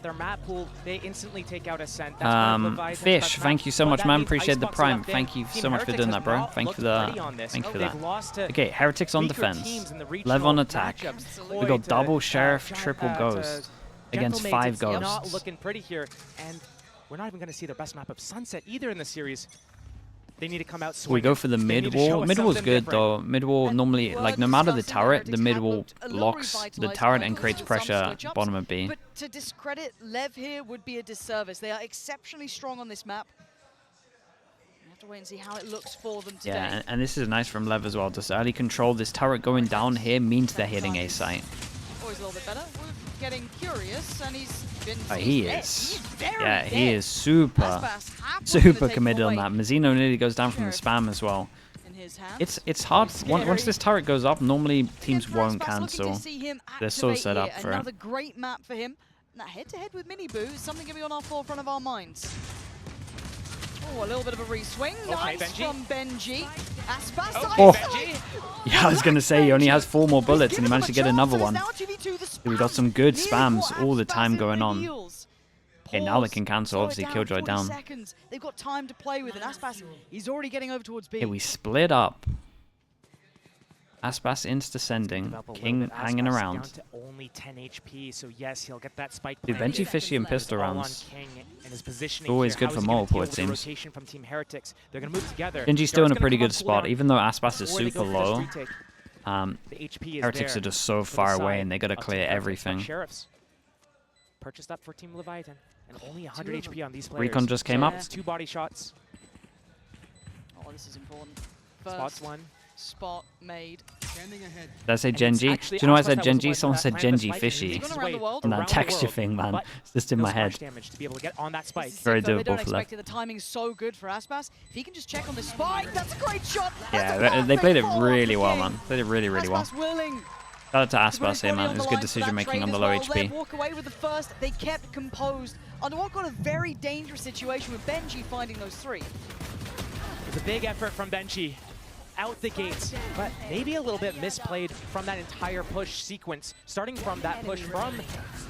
their map pool, they instantly take out Ascent. Fish, thank you so much, man. Appreciate the prime. Thank you so much for doing that, bro. Thank you for that. Thank you for that. Okay, Heretics on defense. Lev on attack. We got double Sheriff, triple Ghost against 5 Ghosts. Not looking pretty here, and we're not even going to see their best map of Sunset either in the series. They need to come out swinging. We go for the mid wall. Mid wall's good though. Mid wall normally, like, no matter the turret, the mid wall locks the turret and creates pressure bottom of B. But to discredit LEV here would be a disservice. They are exceptionally strong on this map. We have to wait and see how it looks for them today. Yeah, and this is nice from LEV as well. Just early control. This turret going down here means they're hitting A site. Always a little bit better. We're getting curious, and he's been. He is. Yeah, he is super committed on that. Mazzino nearly goes down from the spam as well. It's hard. Once this turret goes up, normally teams won't cancel. They're so set up for it. Another great map for him. And that head-to-head with Miniboo is something going to be on our forefront of our minds. Oh, a little bit of a re-swing. Nice from Benji. Aspas. Oh. Yeah, I was going to say, he only has 4 more bullets and he managed to get another one. We got some good spams all the time going on. Okay, now they can cancel, obviously, Killjoy down. They've got time to play with, and Aspas, he's already getting over towards B. Okay, we split up. Aspas insta-sending, King hanging around. To only 10 HP, so yes, he'll get that spike. Dude, Benji fishy and pistol rounds. Always good for multiple, it seems. Benji's still in a pretty good spot, even though Aspas is super low. Heretics are just so far away, and they gotta clear everything. Purchased up for Team Leviathan, and only 100 HP on these players. Recon just came up. 2 body shots. Oh, this is important. Spots 1. Spot made. Did I say Genji? Do you know why I said Genji? Someone said Genji Fishy. And that texture thing, man. It's just in my head. Very doable for LEV. The timing's so good for Aspas. If he can just check on the spike, that's a great shot. Yeah, they played it really well, man. Played it really, really well. Shout out to Aspas here, man. It was good decision making on the low HP. Walk away with the first. They kept composed under what got a very dangerous situation with Benji finding those 3. It was a big effort from Benji out the gates, but maybe a little bit misplayed from that entire push sequence, starting from that push from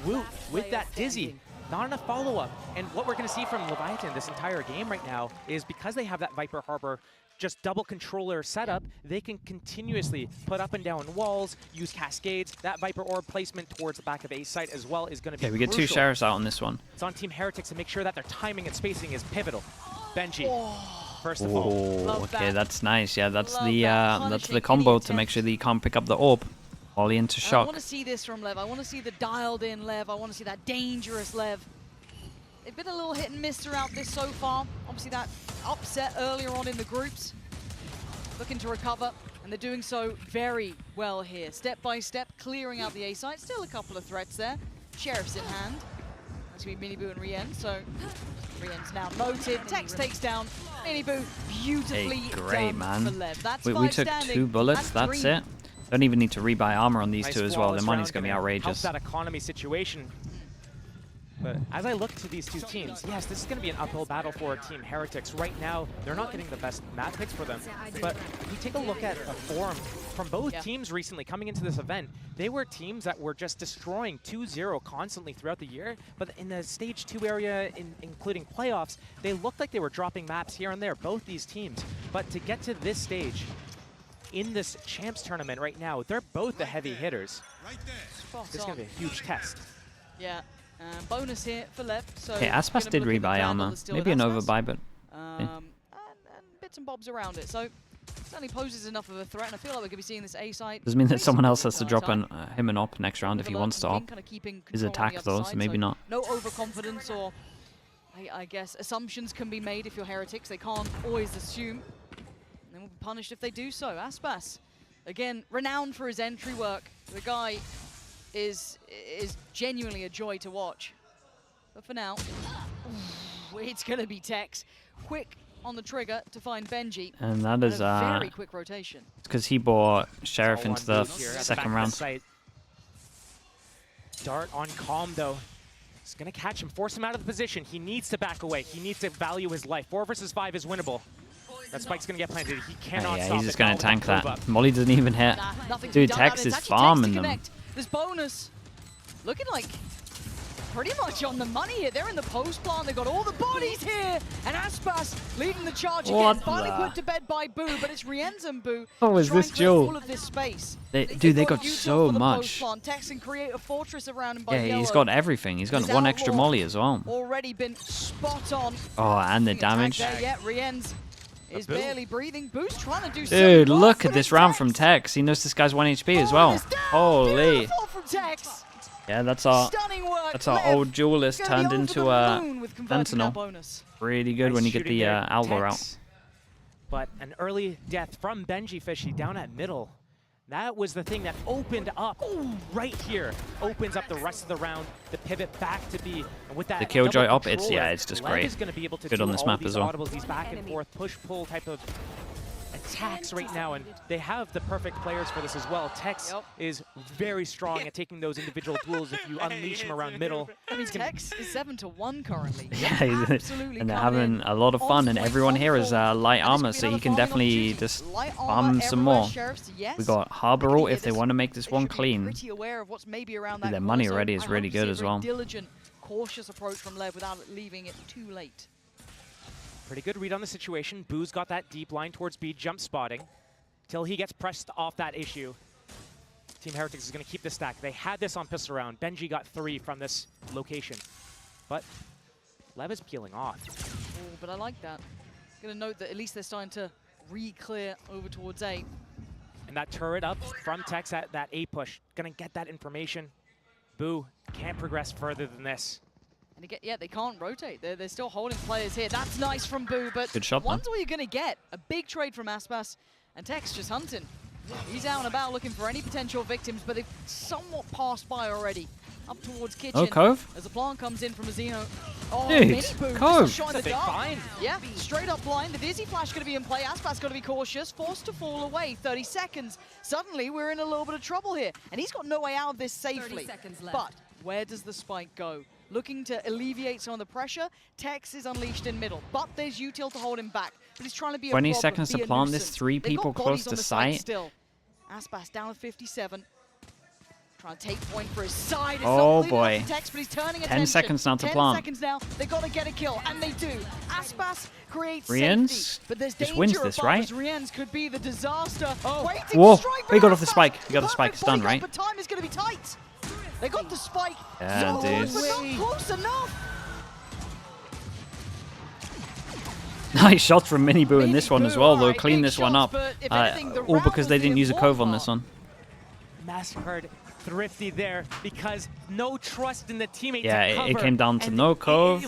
Woot with that Dizzy. Not enough follow-up. And what we're going to see from Leviathan this entire game right now is because they have that Viper Harbor just double controller setup, they can continuously put up and down walls, use cascades. That Viper Orb placement towards the back of A site as well is going to be we get 2 Sheriffs out on this one. It's on Team Heretics to make sure that their timing and spacing is pivotal. Benji, first of all. Okay, that's nice. Yeah, that's the combo to make sure that you can't pick up the orb. Ollie into shock. I want to see this from LEV. I want to see the dialed-in LEV. I want to see that dangerous LEV. They've been a little hit and miss throughout this so far. Obviously, that upset earlier on in the groups. Looking to recover, and they're doing so very well here. Step by step, clearing out the A site. Still a couple of threats there. Sheriff's in hand. That's going to be Miniboo and Rien, so Rien's now noted. Tex takes down Miniboo. Beautifully done man. for LEV. That's we took 2 bullets, that's it. Don't even need to rebuy armor on these 2 as well. Their money's going to be outrageous. Help that economy situation. But as I look to these 2 teams, yes, this is going to be an uphill battle for Team Heretics. Right now, they're not getting the best map picks for them. But if you take a look at the form from both teams recently coming into this event, they were teams that were just destroying 2-0 constantly throughout the year. But in the Stage 2 area, including playoffs, they looked like they were dropping maps here and there, both these teams. But to get to this stage, in this Champs tournament right now, they're both the heavy hitters. This is going to be a huge test. Yeah. Bonus here for LEV. So Aspas did rebuy armor. Maybe an overbuy, but... and bits and bobs around it. So certainly poses enough of a threat, and I feel like we're going to be seeing this A site. Does mean that someone else has to drop him an op next round if he wants to op. His attack though, so maybe not. No overconfidence or, I guess, assumptions can be made if you're Heretics. They can't always assume. And they will be punished if they do so. Aspas, again, renowned for his entry work. The guy is genuinely a joy to watch. But for now, it's going to be Tex. Quick on the trigger to find Benji. And that is a very quick rotation. It's because he brought Sheriff into the second round. Dart on Calm though. It's going to catch him, force him out of the position. He needs to back away. He needs to value his life. 4 versus 5 is winnable. That spike's going to get planted. He cannot stop it. He's just going to tank that. Molly doesn't even hit. Dude, Tex is farming them. This bonus looking like pretty much on the money here. They're in the post plant. They've got all the bodies here. And Aspas leading the charge again. Finally put to bed by Boo, but it's Rienz and Boo. Oh, is this Joe? All of this space. Dude, they got so much. Tex and create a fortress around him Yeah, he's got everything. He's got one extra molly as well. Already been spot on. Oh, and the damage. Yeah, Rienz is barely breathing. Boo's trying to do something. Dude, look at this round from Tex. He knows this guy's 1 HP as well. Holy. From Tex. Yeah, that's our old duelist turned into a Sentinel. Really good when you get the Owler out. But an early death from Benji Fishy down at middle. That was the thing that opened up right here. Opens up the rest of the round. The pivot back to B. And with that the Killjoy up, it's just great. Is be able to good on this map as well. These back and forth, push-pull type of attacks right now, and they have the perfect players for this as well. Tex is very strong at taking those individual duels if you unleash him around middle. I mean, Tex is 7-1 currently. Yeah, and they're having a lot of fun, and everyone here is light armor, so he can definitely just farm some more. We got Harbor ult if they want to make this one clean. Their money already is really good as well. Diligent, cautious approach from LEV without leaving it too late. Pretty good read on the situation. Boo's got that deep line towards B, jump spotting. Till he gets pressed off that issue. Team Heretics is going to keep this stack. They had this on pistol round. Benji got 3 from this location. But LEV is peeling off. Oh, but I like that. Going to note that at least they're starting to re-clear over towards A. And that turret up from Tex at that A push. Going to get that information. Boo can't progress further than this. And again, yeah, they can't rotate. They're still holding players here. That's nice from Boo, but good shot, wonder what you're going to get. A big trade from Aspas, and Tex just hunting. He's out and about looking for any potential victims, but they've somewhat passed by already. Up towards Kitchen. Oh, Cove? As the plant comes in from a Xeno. Oh, dude, Cove. Yeah, straight up blind. The Dizzy Flash going to be in play. Aspas got to be cautious. Forced to fall away. 30 seconds. Suddenly, we're in a little bit of trouble here. And he's got no way out of this safely. 30 seconds left. But where does the spike go? Looking to alleviate some of the pressure. Tex is unleashed in middle, but there's util to hold him back. But he's trying to be 20 a problem, seconds to plant this, 3 people close to sight. Still. Aspas down at 57. Trying to take point for his side. It's oh not boy. Tex, but he's turning 10 seconds now to plant. 10 seconds now. They got to get a kill, and they do. Aspas creates Rienz safety, but there's just danger wins this, right? Rienz could be the disaster. Whoa! He got off the spike. He got the spike. It's done, right? But time is going to be tight. They got the spike. Yeah, dude. But not close enough. Nice shot from Mini Boo in this one as well, though. Right, Clean this one up. All because they didn't use a Cove on this one. Massacred, thrifty there because no trust in the teammate. Yeah, it came down to no Cove,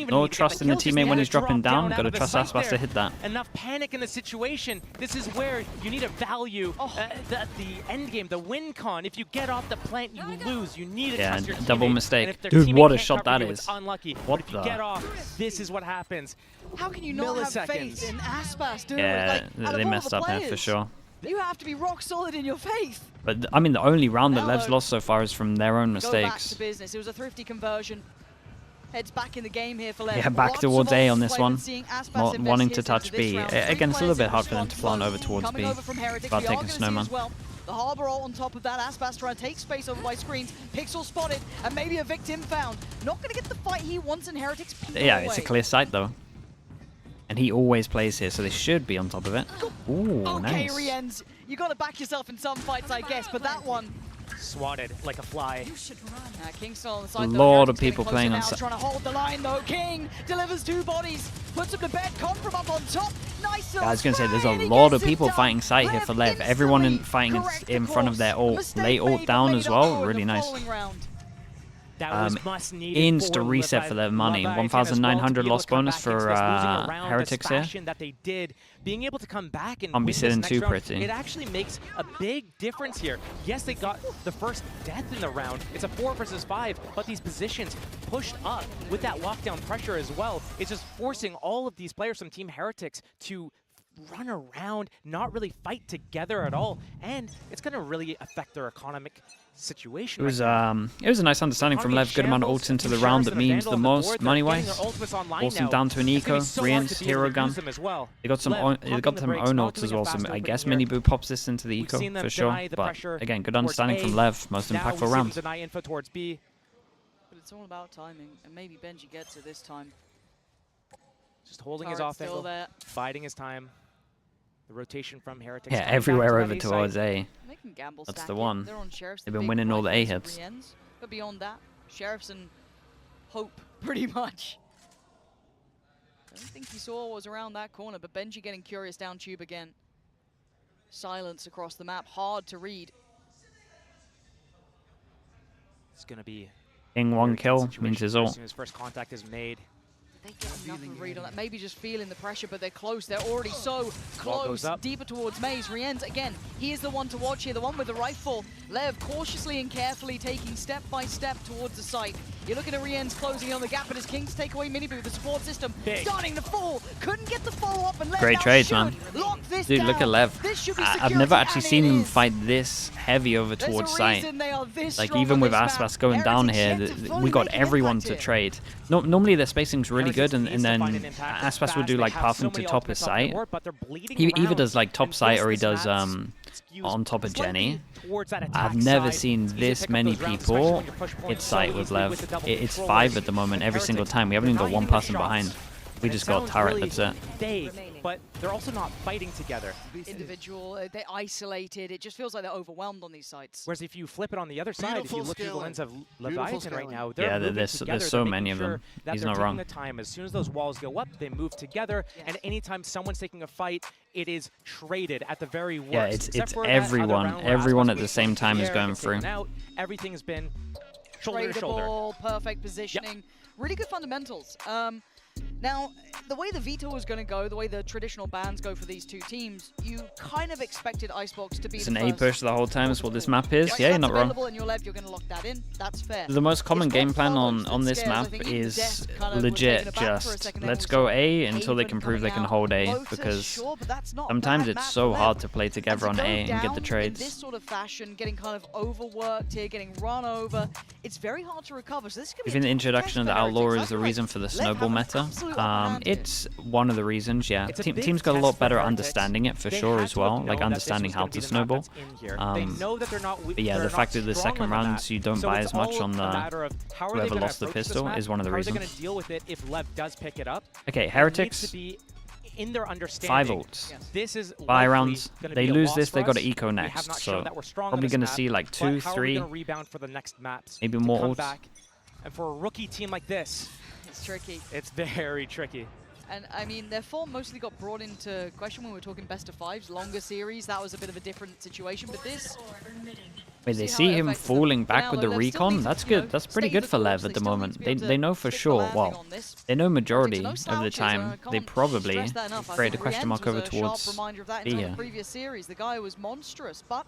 no trust in the teammate when he's dropping down. Got to trust Aspas to hit that. Enough panic in the situation. This is where you need to value the end game, the win con. If you get off the plant, you lose. You need to trust your teammate. Double mistake. Dude, what a shot that is. Unlucky. What if you get off, this is what happens. How can you not have faith in Aspas, dude? Yeah, like, they messed up there for sure. You have to be rock solid in your faith. But I mean, the only round that LEV's lost so far is from their own mistakes. Go back to business. It was a thrifty conversion. Heads back in the game here for LEV. Yeah, back towards A on this one. Not wanting to touch B. Again, it's a little bit hard for them to plant over towards B. About taking Snowman. The Harbor ult on top of that. Aspas trying to take space over by screens. Pixel spotted, and maybe a victim found. Not going to get the fight he wants in Heretics. Yeah, it's a clear sight though. And he always plays here, so they should be on top of it. Ooh, okay, nice. Rienz, you got to back yourself in some fights, I guess, but that one swatted like a fly. Kingston on the side. A lot of people playing on side. Trying to hold the line though. King delivers 2 bodies, puts him to bed. Confirm up on top. Nice. I was gonna say there's a lot of people fighting side here for LEV. Everyone fighting in front of their ult. Late ult down as well. Really nice. Insta reset for their money. 1,900 loss bonus for Heretics here. That they did, being able to come back and I'll be sitting too pretty. It actually makes a big difference here. Yes, they got the first death in the round. It's a 4 versus 5, but these positions pushed up with that lockdown pressure as well. It's just forcing all of these players from Team Heretics to run around, not really fight together at all, and it's going to really affect their economic situation. It was a nice understanding from LEV. Good amount of ults into the round that means the most money-wise. Force them down to an eco. Rienz, hero gun. They got some own ults as well, so I guess Mini Boo pops this into the eco for sure. But again, good understanding from LEV. Most impactful round. It's all about timing, and maybe Benji gets it this time. Just holding Turret's his off still angle, there. biding his time. The rotation from Heretics. Yeah, coming back everywhere to that over A towards site. A. They can gamble That's stack the it. one. They're on Sheriff's, They've the been big winning all the A rifles of hits. Rienz. But beyond that, Sheriff's and hope, pretty much. I don't think he saw what was around that corner, but Benji getting curious down tube again. Silence across the map, hard to read. It's going to be King one kill means his ult. as soon as first contact is made. They get enough of a read on that. Maybe just feeling the pressure, but they're close. They're already so Wall goes close. up. Deeper towards Maze. Rienz, again, he is the one to watch here, the one with the rifle. Lev cautiously and carefully taking step by step towards the site. You're looking at Rienz closing in on the gap, but his Kings take away Mini Boo. The support system Big. starting to fall. Couldn't get the follow-up, and Lev Great now trades, should man. lock this Dude, down. look at Lev. This should be I've security, never actually and seen it him is. fight this heavy over There's towards a site. reason they are this Like, strong even on with this Icebox map. going down Heretics here, yet to fully we got make an everyone impact to here. trade. Normally their spacing's really Heretics good, and needs to then find an impact as Icebox would fast. do They like have pathing so to many top his ultimates off the site. board, but they're bleeding He either around. does like top And site once or he this does map skews on top of slightly Jenny. towards that attack I've never side, seen it's easy to this pick up many those rounds, people especially when you're push point hit site so with easily Lev. with the double It's controllers. 5 at the moment every Heretics, single time. We haven't even they're got not one hitting person their behind. shots. We And just it got sounds turret, really that's it. vague, but they're also not fighting together. Individual, they're isolated. It just feels like they're overwhelmed on these sites. Whereas if you flip it on the other side, if you look through the lens of Beautiful Leviathan right scaling. now, they're Yeah, moving there's together. so They're many making of them. sure that He's they're not taking wrong. the time. As soon as those walls go up, they move together. Yes. And anytime someone's taking a fight, it is traded at the very worst. Yeah, Except it's for that other everyone. round where Everyone Icebox at the was same in time is air, going gets through. taken out. Everything's been shoulder to shoulder. Tradable, perfect positioning, really good fundamentals. Now, the way the veto was going to go, the way the traditional bans go for these two teams, you kind of expected Icebox to be It's the an A first. push the whole time is what this map is. Right, Yeah, you're that's not wrong. available and you're left, you're going to lock that in. That's fair. The most common It's game what plan follows on that this scares. I map think even is Death kind of was legit taken aback for a just second there. let's We go saw A until they Haven can prove they coming can out hold A, closer, because sure, but that's not a sometimes bad it's map so for hard them. to play And together to on go A and get the down in this trades. sort of fashion, getting kind of overworked here, getting run over, it's very hard to recover. So this is Do going you to think be the a introduction of the Heretics. Outlaw I is the feel like reason for the Lev snowball have an meta? absolute upper hand here. It's one of the reasons, yeah. It's a big Teams got a test lot for better Heretics. understanding it for They sure had as to well, have like known that understanding this how was to gonna be the map snowball. that's in here. They know that they're not But yeah, they're the fact not that the strong second on the map. rounds you don't So buy it's as much all on a the matter of how are they whoever gonna lost the approach this pistol map? is one of the How are they reasons. going to deal with it if Lev does pick it up? Okay, It Heretics, needs to be in their 5 understanding. ults. Yes. This is 5 likely rounds. gonna They be a lose loss this, for they got to us. eco We next. have not So shown that we're strong on probably this going to map, see like but 2, how are we 3, gonna rebound for the next maps? maybe to more come ults. back? And for a rookie team like this, It's tricky. it's very tricky. And I mean, their form mostly got brought into question when we were talking best of fives, longer series. That was a bit of a different situation. But this, Wait, they see how see it him affects them. falling For back now, with though, the Lev still recon? needs to, That's you good. know, That's pretty stay good the for Lev course. at They the still need moment. to be able They to know for stick the sure, landing well, on this. they know majority no of the slouches, time they can't probably stress that enough. I create a think question Rienz mark was over a towards sharp reminder of that B in here. the previous series. The guy was monstrous, but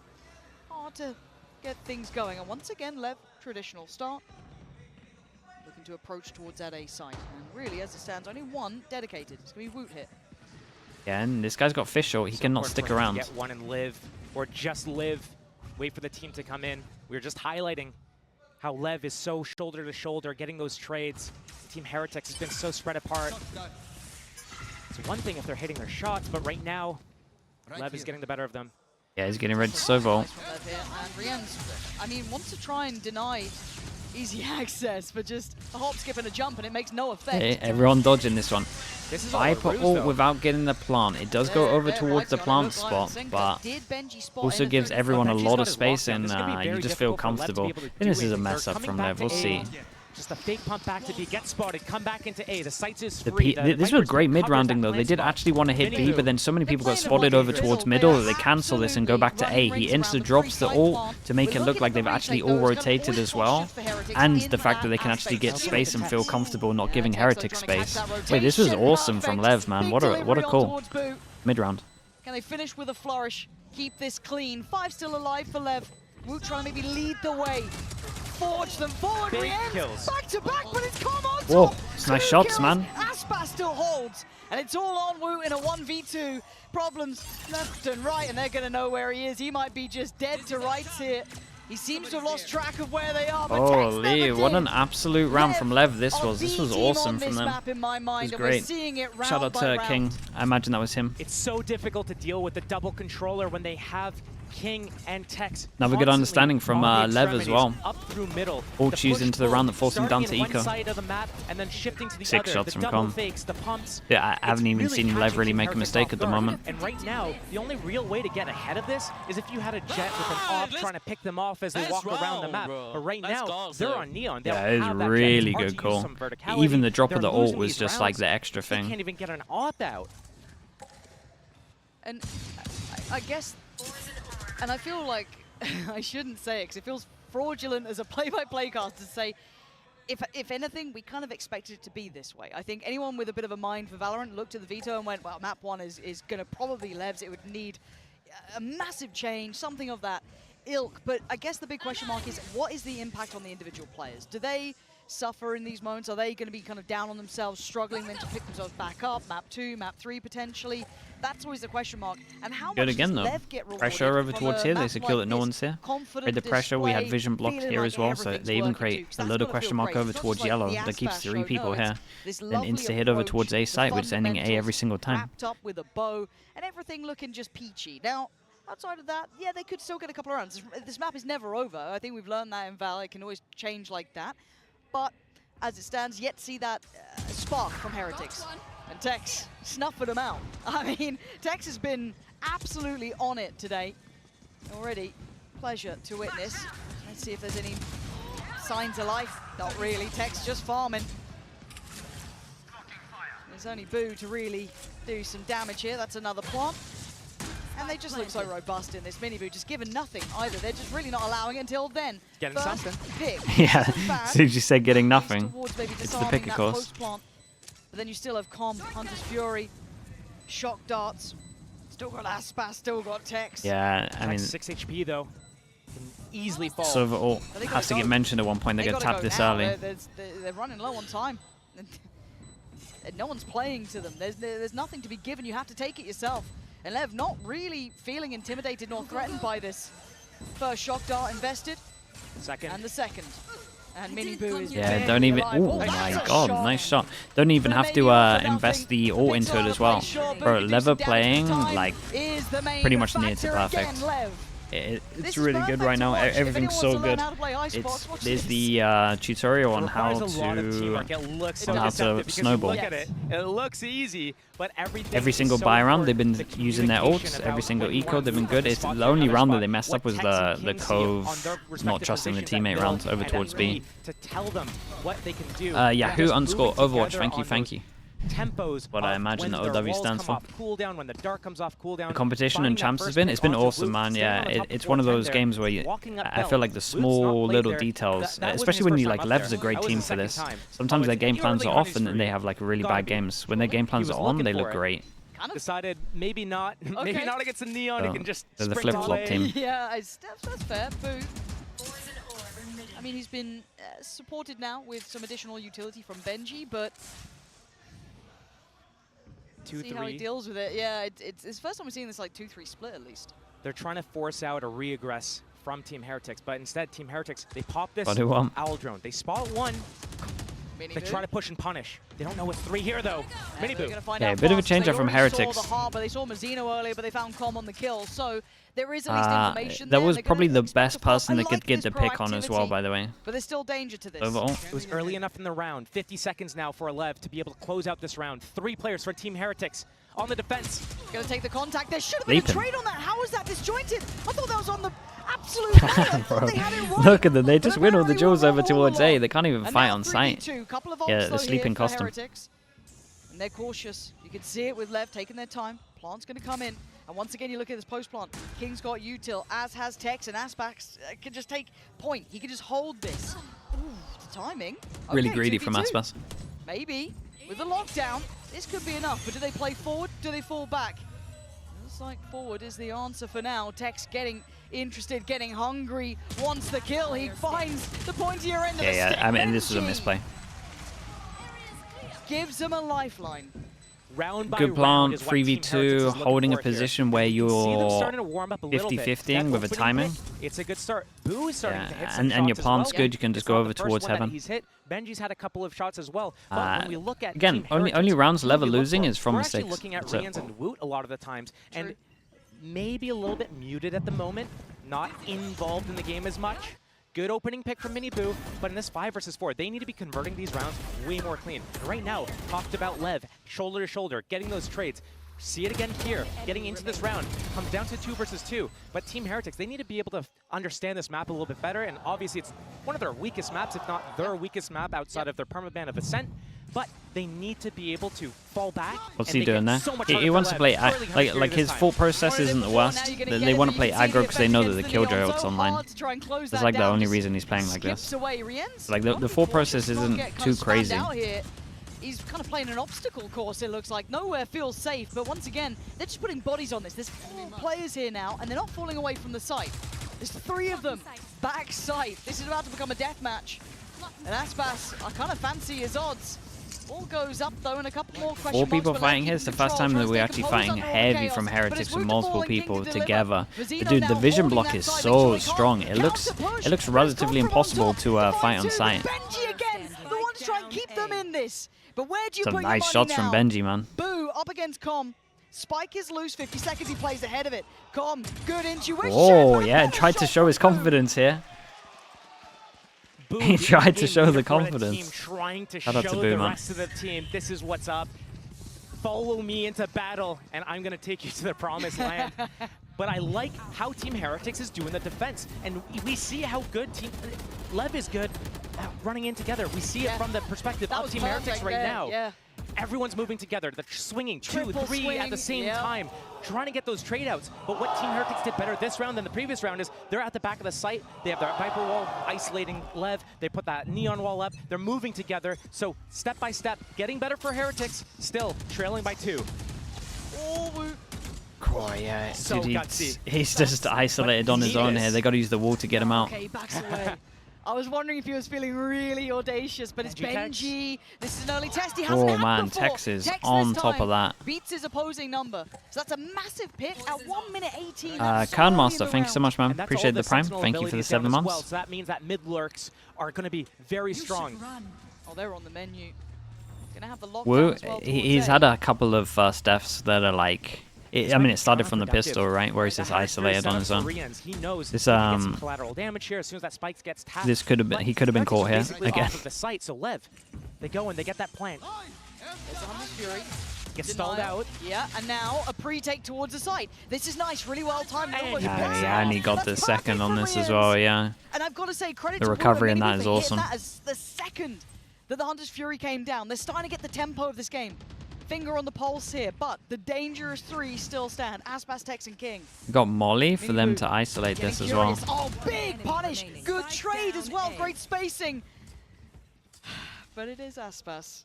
hard to get things going. And once again, Lev, traditional start. Looking to approach towards that A site. And really, as it stands, only one dedicated. It's going to be Woot hit. Yeah, and this guy's got fish short. He So cannot important stick for him to around. Get one and live, or just live. Wait for the team to come in. We were just highlighting how Lev is so shoulder to shoulder, getting those trades. Team Heretics has been so spread apart. It's one thing if they're hitting their shots, but right now, Lev is getting the better of them. Yeah, he's getting ready to slow vault. Nice from Lev here. And Rienz, I mean, wants to try and deny easy access, but just a hop, skip, and a jump, and it makes no effect. Hey, everyone dodging this one. This is all a Viper ruse, ult though. without getting the plant. It does go over towards the plant spot, but also gives everyone a Benji's lot got of his space lockdown. and This is gonna be you very just feel difficult for Lev to be comfortable. able to And do this is a anything. mess They're up coming from back Lev. to We'll A. see. Just a fake pump back to B, get spotted, come back into A. The sights is free. This was great mid-rounding though. They did actually want to hit B, but then so many people got spotted over towards middle that they cancel this and go back to A. He insta-drops the ult to make it look like they've actually all rotated as well. And the fact that they can actually get space and feel comfortable not giving Heretics space. Wait, this was awesome from Lev, man. What a call. Mid-round. Can they finish with a flourish? Keep this clean. 5 still alive for Lev. Woot trying to maybe lead the way. Forge them forward. Big Rienz kills. back to back, but it's come on Whoa, top. it's nice 2 shots, kills. man. Aspas still holds, and it's all on Woot in a 1v2. Problems left and right, and they're going to know where he is. He might be just dead to rights here. He seems to have lost track of where they are, but Holy, what an absolute round from Lev this was. This was awesome from them. Map in my mind, It was and we're great. seeing it round Shout out by to round. King. I imagine that was him. It's so difficult to deal with the double controller when they have King and Tex. Another good understanding from Lev as well. Up through middle. All choose into the round that forced him down to One eco. side of the map and then shifting to the 6 other. shots The from double Com. fakes, the pumps. Yeah, I haven't even It's seen Lev catching really Team make a Heretics mistake off at the guard. moment. And right now, the only real way to get ahead of this is if you had a Jet with an AWP trying to pick them off as they walk around the map. But right now, they're on Neon. They Yeah, don't it is have that really Jet. It's good hard to use call. some verticality. Even the drop of They're the ult losing was these just like rounds. the extra They thing. can't even get an AWP out. And I guess, and I feel like I shouldn't say it because it feels fraudulent as a play-by-play caster to say, if anything, we kind of expected it to be this way. I think anyone with a bit of a mind for Valorant looked at the veto and went, well, map 1 is going to probably Levs. It would need a massive change, something of that ilk. But I guess the big question mark is, what is the impact on the individual players? Do they suffer in these moments? Are they going to be kind of down on themselves, struggling then to pick themselves back up? Map 2, map 3 potentially? That's always the question mark. And how Good much again does though. Lev get rewarded Pressure over from towards a here. They map secure like that no this? one's here. Confident With the pressure, we have display, vision blocked feeling here like as well, so everything's they even working create too, 'cause a that's little gotta question feel mark great. over It's not towards just like yellow the that keeps Icebox 3 show, people no, here. it's this Then lovely insta-hit over approach, towards A the site, which is ending A every fundamentals single time. wrapped up with a bow and everything looking just peachy. Now, outside of that, yeah, they could still get a couple of rounds. This map is never over. I think we've learned that in Val. It can always change like that. But as it stands, yet to see that spark from Heretics. And Tex snuffing them out. I mean, Tex has been absolutely on it today. Already, pleasure to witness. Let's see if there's any signs of life. Not really. Tex just farming. There's only Boo to really do some damage here. That's another plant. And they just look so robust in this mini Boo, just given nothing either. They're just really not allowing it until then. Getting First something. pick. Yeah, Bad. as soon as you said getting nothing. Towards maybe It's the disarming pick, of that course. post plant. But then you still have Com, Hunter's Fury, Shock Darts. Still got Aspas, still got Tex. Yeah, I mean, 6 HP though. Can easily fall. Silver ult But they has to gotta get go. mentioned at one point. They get gotta tapped go this now. early. They're running low on time. And no one's playing to them. There's nothing to be given. You have to take it yourself. And Lev not really feeling intimidated nor threatened by this. First Shock Dart invested. Second. And the second. And Mini Boo is Yeah, barely don't even. alive. Oh that's my a god, shot. nice shot. Don't even have to invest the ult into it as well. Bro, Lever playing like pretty much near to perfect. It's really good right now. Everything's so good. It is the tutorial on how to snowball. Look at it. It looks easy, but Every single buy round they've been using their ults. Every single eco they've been good. It's the only round that they messed up was the Cove not trusting the teammate round over towards B. To tell them what they can do. Yahoo_Overwatch. Thank you. Tempos What I imagine the OW stands for. Cooldown, when the dart comes off cooldown. The competition and champs has been, it's been awesome, man. Yeah, it's one of those games where I feel like the small little details, especially when you like Lev's a great team for this. Sometimes their game plans are off and then they have like really bad games. When their game plans are on, they look great. Decided maybe not against the Neon. He can just they're the sprint flip-flop away. team. Yeah, that's fair. Boo. I mean, he's been supported now with some additional utility from Benji, but see how he deals with it. Yeah, it's the first time we're seeing this like 2-3 split at least. They're trying to force out a re-aggress from Team Heretics, but instead Team Heretics, they pop this What do you want? owl drone. They spot one. They try to push and punish. They don't know it's 3 here though. Mini Boo. Yeah, a bit of a change up from Heretics. They saw Mazzino earlier, but they found Com on the kill. So there is at least information that there. was They're probably gonna the best expect a pop. person I that could like get the this pick on as well, proactivity, by the way. But there's still danger to this. Overall. It was early enough in the round. 50 seconds now for Lev to be able to close out this round. 3 players for Team Heretics on the defense. Gonna take the contact. There should have been a trade on that. How is that disjointed? I thought that was on the absolute line. I thought they had it right. Look at them. They just But win all the apparently jewels we're over all towards along. A. They can't even And fight now on site. 3v2. Couple of Yeah, ults the though sleeping here for costume. Heretics. And they're cautious. You can see it with Lev taking their time. Plant's going to come in. And once again, you look at this post plant. King's got util, as has Tex, and Aspax can just take point. He can just hold this. Ooh, the timing. Really Okay, greedy from 2v2. Aspas. Maybe. With the lockdown, this could be enough. But do they play forward? Do they fall back? Looks like forward is the answer for now. Tex getting interested, getting hungry. Wants the kill. He finds the pointier end of the stick. Yeah, I mean, this is a Benji misplay. gives him a lifeline. Round by Good round plant, is what Team Heretics is 3v2, looking holding a for here. position where You can see them you're starting to warm up a little bit. 50-50ing with a That opening timing. pick, it's a good start. Boo is starting to hit some and your shots as plant's well. good, you can just It's go not over the first towards one that heaven. He's hit. Benji's had a couple of shots as well. But when we look at again, Team only Heretics, rounds who Lever we look losing for, is from we're actually mistakes. looking at That's it. Rians and Woot a lot of the times. And maybe a little bit muted at the moment, not involved in the game as much. Good opening pick from Mini Boo, but in this 5 versus 4, they need to be converting these rounds way more clean. And right now, talked about LEV, shoulder to shoulder, getting those trades. See it again here, getting into this round. Comes down to 2 versus 2. But Team Heretics, they need to be able to understand this map a little bit better, and obviously it's one of their weakest maps, if not their weakest map outside of their permaban of Ascent. But they need to be able to fall back. What's he doing there? He wants to play, like his full process isn't the worst. They want to play aggro because they know that the Killjoy ult's online. That's like the only reason he's playing like this. Like the full process isn't too crazy. He's kind of playing an obstacle course, it looks like. Nowhere feels safe, but once again, they're just putting bodies on this. There's 4 players here now, and they're not falling away from the site. There's 3 of them. Back site. This is about to become a death match. And Aspas, I kind of fancy his odds. All goes up though, and a couple more question 4 people marks, fighting here. It's the first time that we're actually fighting heavy from Heretics with multiple people together. But dude, the vision block is so strong. It looks relatively impossible to fight on site. Benji again, the one to try and keep them in this. But where do you put Some your nice money shots now? from Benji, man. Boo up against Com. Spike is loose, 50 seconds, he plays ahead of it. Com, good intuition. Oh yeah, tried to show his confidence here. Boo, He tried to show the for confidence. team trying to Shout out show to Boo, the man. rest of the team, this is what's up. Follow me into battle, and I'm going to take you to the promised land. But I like how Team Heretics is doing the defense. And we see how good Team LEV is good at running in together. We see it from the perspective of Team Heretics right now. Yeah. Everyone's moving together. They're swinging 2, Triple 3 swing, at the same time, trying to get those trade outs. But what Team Heretics did better this round than the previous round is they're at the back of the site. They have their Viper wall isolating LEV. They put that neon wall up. They're moving together. So step by step, getting better for Heretics. Still trailing by 2. Oh yeah, So dude, gutsy. he's just isolated on his own here. They got to use the wall to get him out. Okay, backs away. I was wondering if he was feeling really audacious, but it's Benji Benji. This is an early test. He hasn't had man, before. Tex is Tex on this top of time that. Beats his opposing number. So that's a massive pick at 1 minute 18. Khan Master, thank you so much, man. And that's Appreciate all the prime. Sentinel Thank you for the abilities down 7 as months. well. So that means that mid lurks are going to be very strong. Oh, they're on the menu. Gonna have the lockdown Woo, as well he's towards had A. a couple of deaths that are like... I mean, it started from the pistol, right, where he's just isolated on his own. He knows This collateral damage here as soon as that spike gets tapped. This could have been, he could have been caught here again. Off of the site, so LEV, they go and they get that plant. There's a Hunter's Fury. Gets stalled out. Yeah, and now a pre-take towards the site. This is nice, really well timed. And he got the second on this as well, yeah. And I've got to say, credit The to recovery Wooden in that Mini is for hitting awesome. that as the second that the Hunter's Fury came down. They're starting to get the tempo of this game. Finger on the pulse here, but the dangerous 3 still stand. Aspas, Tex, and King. Got Molly for them to isolate this as well. Oh, big punish. Good trade as well. Great spacing. But it is Aspas.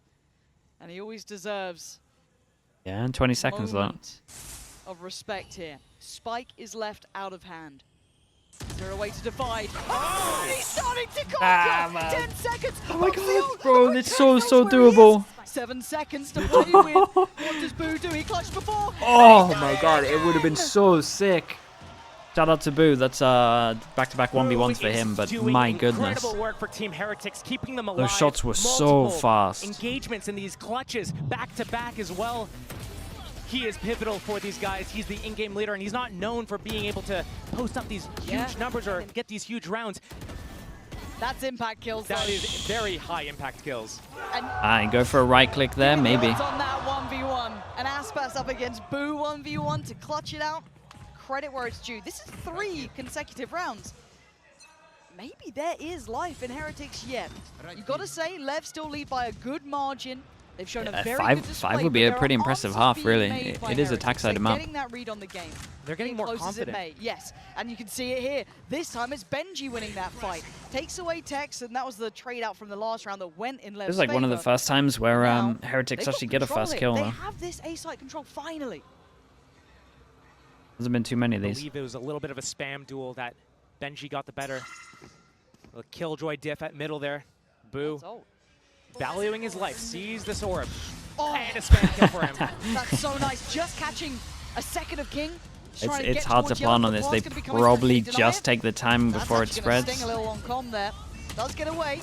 And he always deserves Yeah, and 20 seconds though. moment of respect here. Spike is left out of hand. Is there a way to divide? Oh, he's starting to conquer! 10 seconds! Oh my god, Bro, it's so doable. 7 seconds to play with. What does Boo do? He clutched before. Oh my god, it would have been so sick. Shout out to Boo. That's back-to-back 1v1s for him, but my goodness. Incredible work for Team Heretics, keeping them alive. Those shots were so fast. Engagements in these clutches, back-to-back as well. He is pivotal for these guys. He's the in-game leader, and he's not known for being able to post up these huge numbers or get these huge rounds. That's impact kills. That is very high impact kills. And Go for a right click there, maybe. on that 1v1. And Aspas up against Boo 1v1 to clutch it out. Credit where it's due. This is 3 consecutive rounds. Maybe there is life in Heretics yet. You've got to say, LEV still lead by a good margin. They've shown a very good display, five would be but a there pretty are impressive answers half, being really. made by It is a Heretics. attack-sided They're map. getting that read on the game. They're getting more Close as it confident. may. Yes, and you can see it here. This time it's Benji winning that fight. Takes away Tex, and that was the trade out from the last round that went in LEV's This is like one of the favor. first times where Now, Heretics they've actually got get a control first here. kill. They Though. have this A-site control finally. Hasn't been too many of I these. believe it was a little bit of a spam duel that Benji got the better. A Killjoy diff at middle there. Boo, Oh. valuing his life, sees this orb. Oh. And a spam kill for him. That's so nice. Just catching a second of King. Just trying to It's get hard to towards plan yellow. on this. The They ball's gonna be coming through. probably Can he deny just it? take the time That's before it actually gonna spreads. sting a little on Com there. Does get away.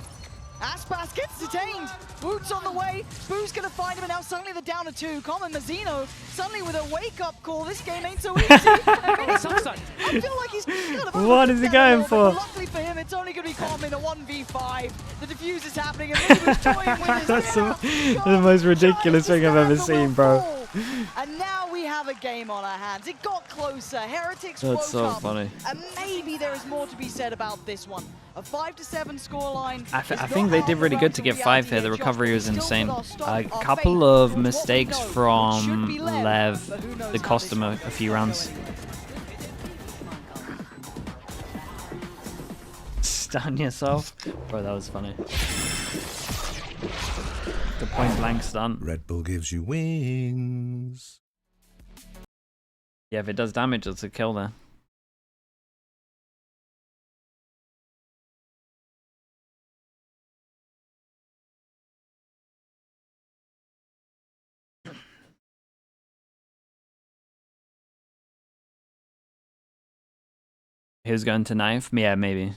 Aspas gets detained. Woot's on the way. Boo's gonna find him, and now suddenly they're down to 2. Com and Mazzino suddenly with a wake-up call. This game ain't so easy. I feel like he's kind of what is he going for? Luckily for him, it's only gonna be Com in a 1v5. The defuse is happening, and Lubu's toying with his That's the most ridiculous thing I've ever seen, bro. And now we have a game on our hands. It got closer. Heretics That's woke so up. funny. And maybe there is more to be said about this one. A 5-7 scoreline. I think they did really good to get 5 here. The recovery was insane. A couple of mistakes from LEV that cost them a few rounds. Stun yourself? Bro, that was funny. The point blank stun. Red Bull gives you wings. Yeah, if it does damage, it's a kill there. Who's going to knife? Yeah, maybe.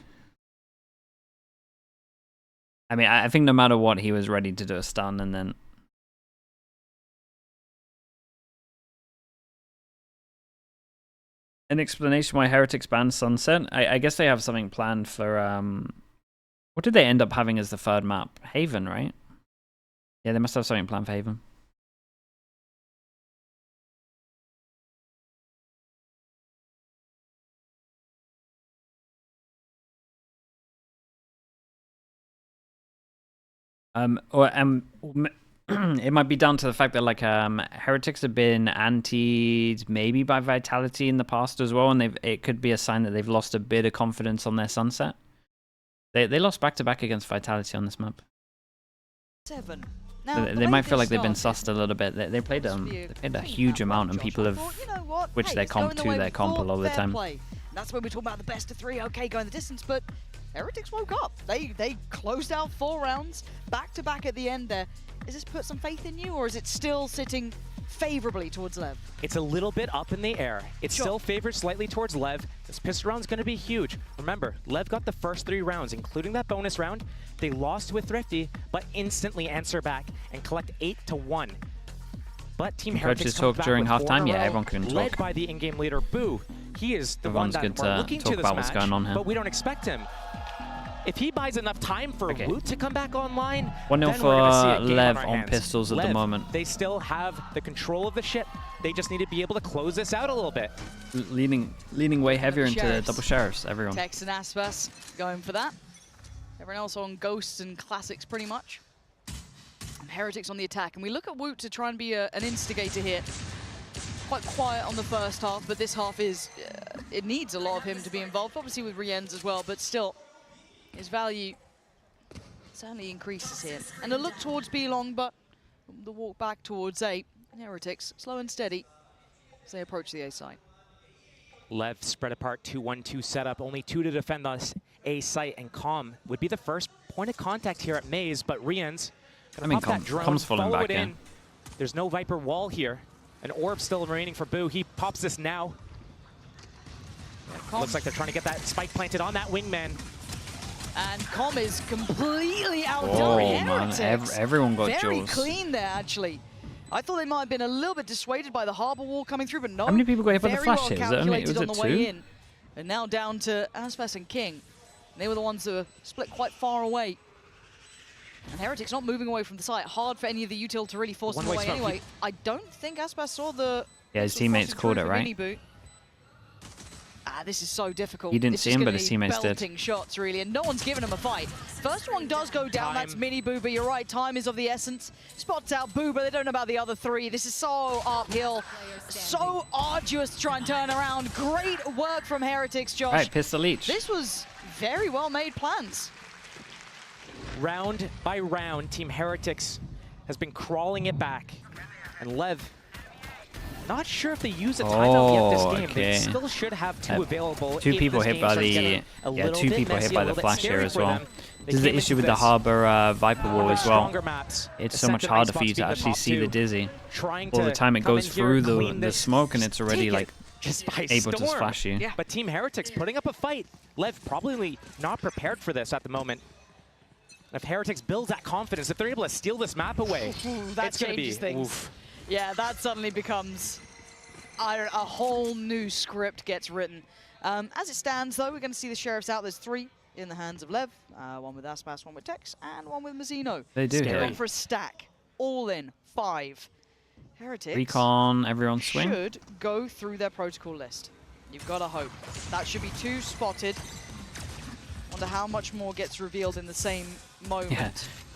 I mean, I think no matter what, he was ready to do a stun, and then... An explanation why Heretics banned Sunset? I guess they have something planned for... What did they end up having as the third map? Haven, right? Yeah, they must have something planned for Haven. It might be down to the fact that like Heretics have been antied maybe by Vitality in the past as well, and it could be a sign that they've lost a bit of confidence on their Sunset. They lost back-to-back against Vitality on this map. 7. Now, they might feel like they've been sussed a little bit. They played a huge amount, and people have switched their comp to their comp a lot of the time. That's when we talk about the best of 3. Okay, going the distance, but Heretics woke up. They closed out 4 rounds back-to-back at the end there. Does this put some faith in you, or is it still sitting favorably towards LEV? It's a little bit up in the air. It's still favored slightly towards LEV. This pistol round's going to be huge. Remember, LEV got the first 3 rounds, including that bonus round. They lost with Thrifty, but instantly answer back and collect 8-1. But Team Heretics talk during halftime. Yeah, everyone can talk. Led by the in-game leader Boo. He is the one that we're looking to this match, going on here. but we don't expect him. If he buys enough time for Woot to come back online, 1-0 for LEV on pistols at the moment. They still have the control of the ship. They just need to be able to close this out a little bit. Leaning way heavier into double sheriffs, everyone. Tex and Aspas going for that. Everyone else on Ghosts and Classics pretty much. And Heretics on the attack. And we look at Woot to try and be an instigator here. Quite quiet on the first half, but this half is, it needs a lot of him to be involved. Obviously with Rienz as well, but still. His value certainly increases here. And a look towards B-Long, but the walk back towards A. Heretics, slow and steady as they approach the A site. LEV spread apart, 2-1-2 setup, only 2 to defend this A site, and Com would be the first point of contact here at Maze, but Rienz gonna pop that drone, Com's falling back in. There's no Viper wall here. An orb still remaining for Boo. He pops this now. Looks like they're trying to get that spike planted on that wingman. And Com is completely outdone. Heretics. Everyone got very jaws. Clean there, actually. I thought they might have been a little bit dissuaded by the harbor wall coming through, but no. How many people got hit by the flash here? Was it 2? And now down to Aspas and King. They were the ones that were split quite far away. And Heretics not moving away from the site. Hard for any of the util to really force them away anyway. I don't think Aspas saw the... Yeah, his teammates called it, right? This is so difficult. He didn't see him, but his teammates did. Belting shots, really, and no one's giving him a fight. First one does go down, that's Mini Boo, but you're right, time is of the essence. Spots out Boo, but they don't know about the other 3. This is so uphill, so arduous to try and turn around. Great work from Heretics, Josh. Right, pistol each. This was very well-made plans. Round by round, Team Heretics has been crawling it back, and LEV, not sure if they use a timeout yet this game. Okay. They still should have 2 available. 2 people hit by the 2 people hit by the flash here as well. This is the issue with the Harbor Viper wall as well. It's so much harder for you to actually see the Dizzy. All the time it goes through the smoke and it's already like able to flash you. Yeah. But Team Heretics putting up a fight. LEV probably not prepared for this at the moment. If Heretics builds that confidence, if they're able to steal this map away, that it's going to be changes things. oof. Yeah, that suddenly becomes a whole new script gets written. As it stands, though, we're going to see the Sheriffs out. There's 3 in the hands of Lev, one with Icebox, one with Tex, and one with Mazzino. They do Scary. Going for a stack. All in 5. Heretics Recon, everyone swing. should go through their protocol list. You've got to hope. That should be 2 spotted. Wonder how much more gets revealed in the same moment. Yeah.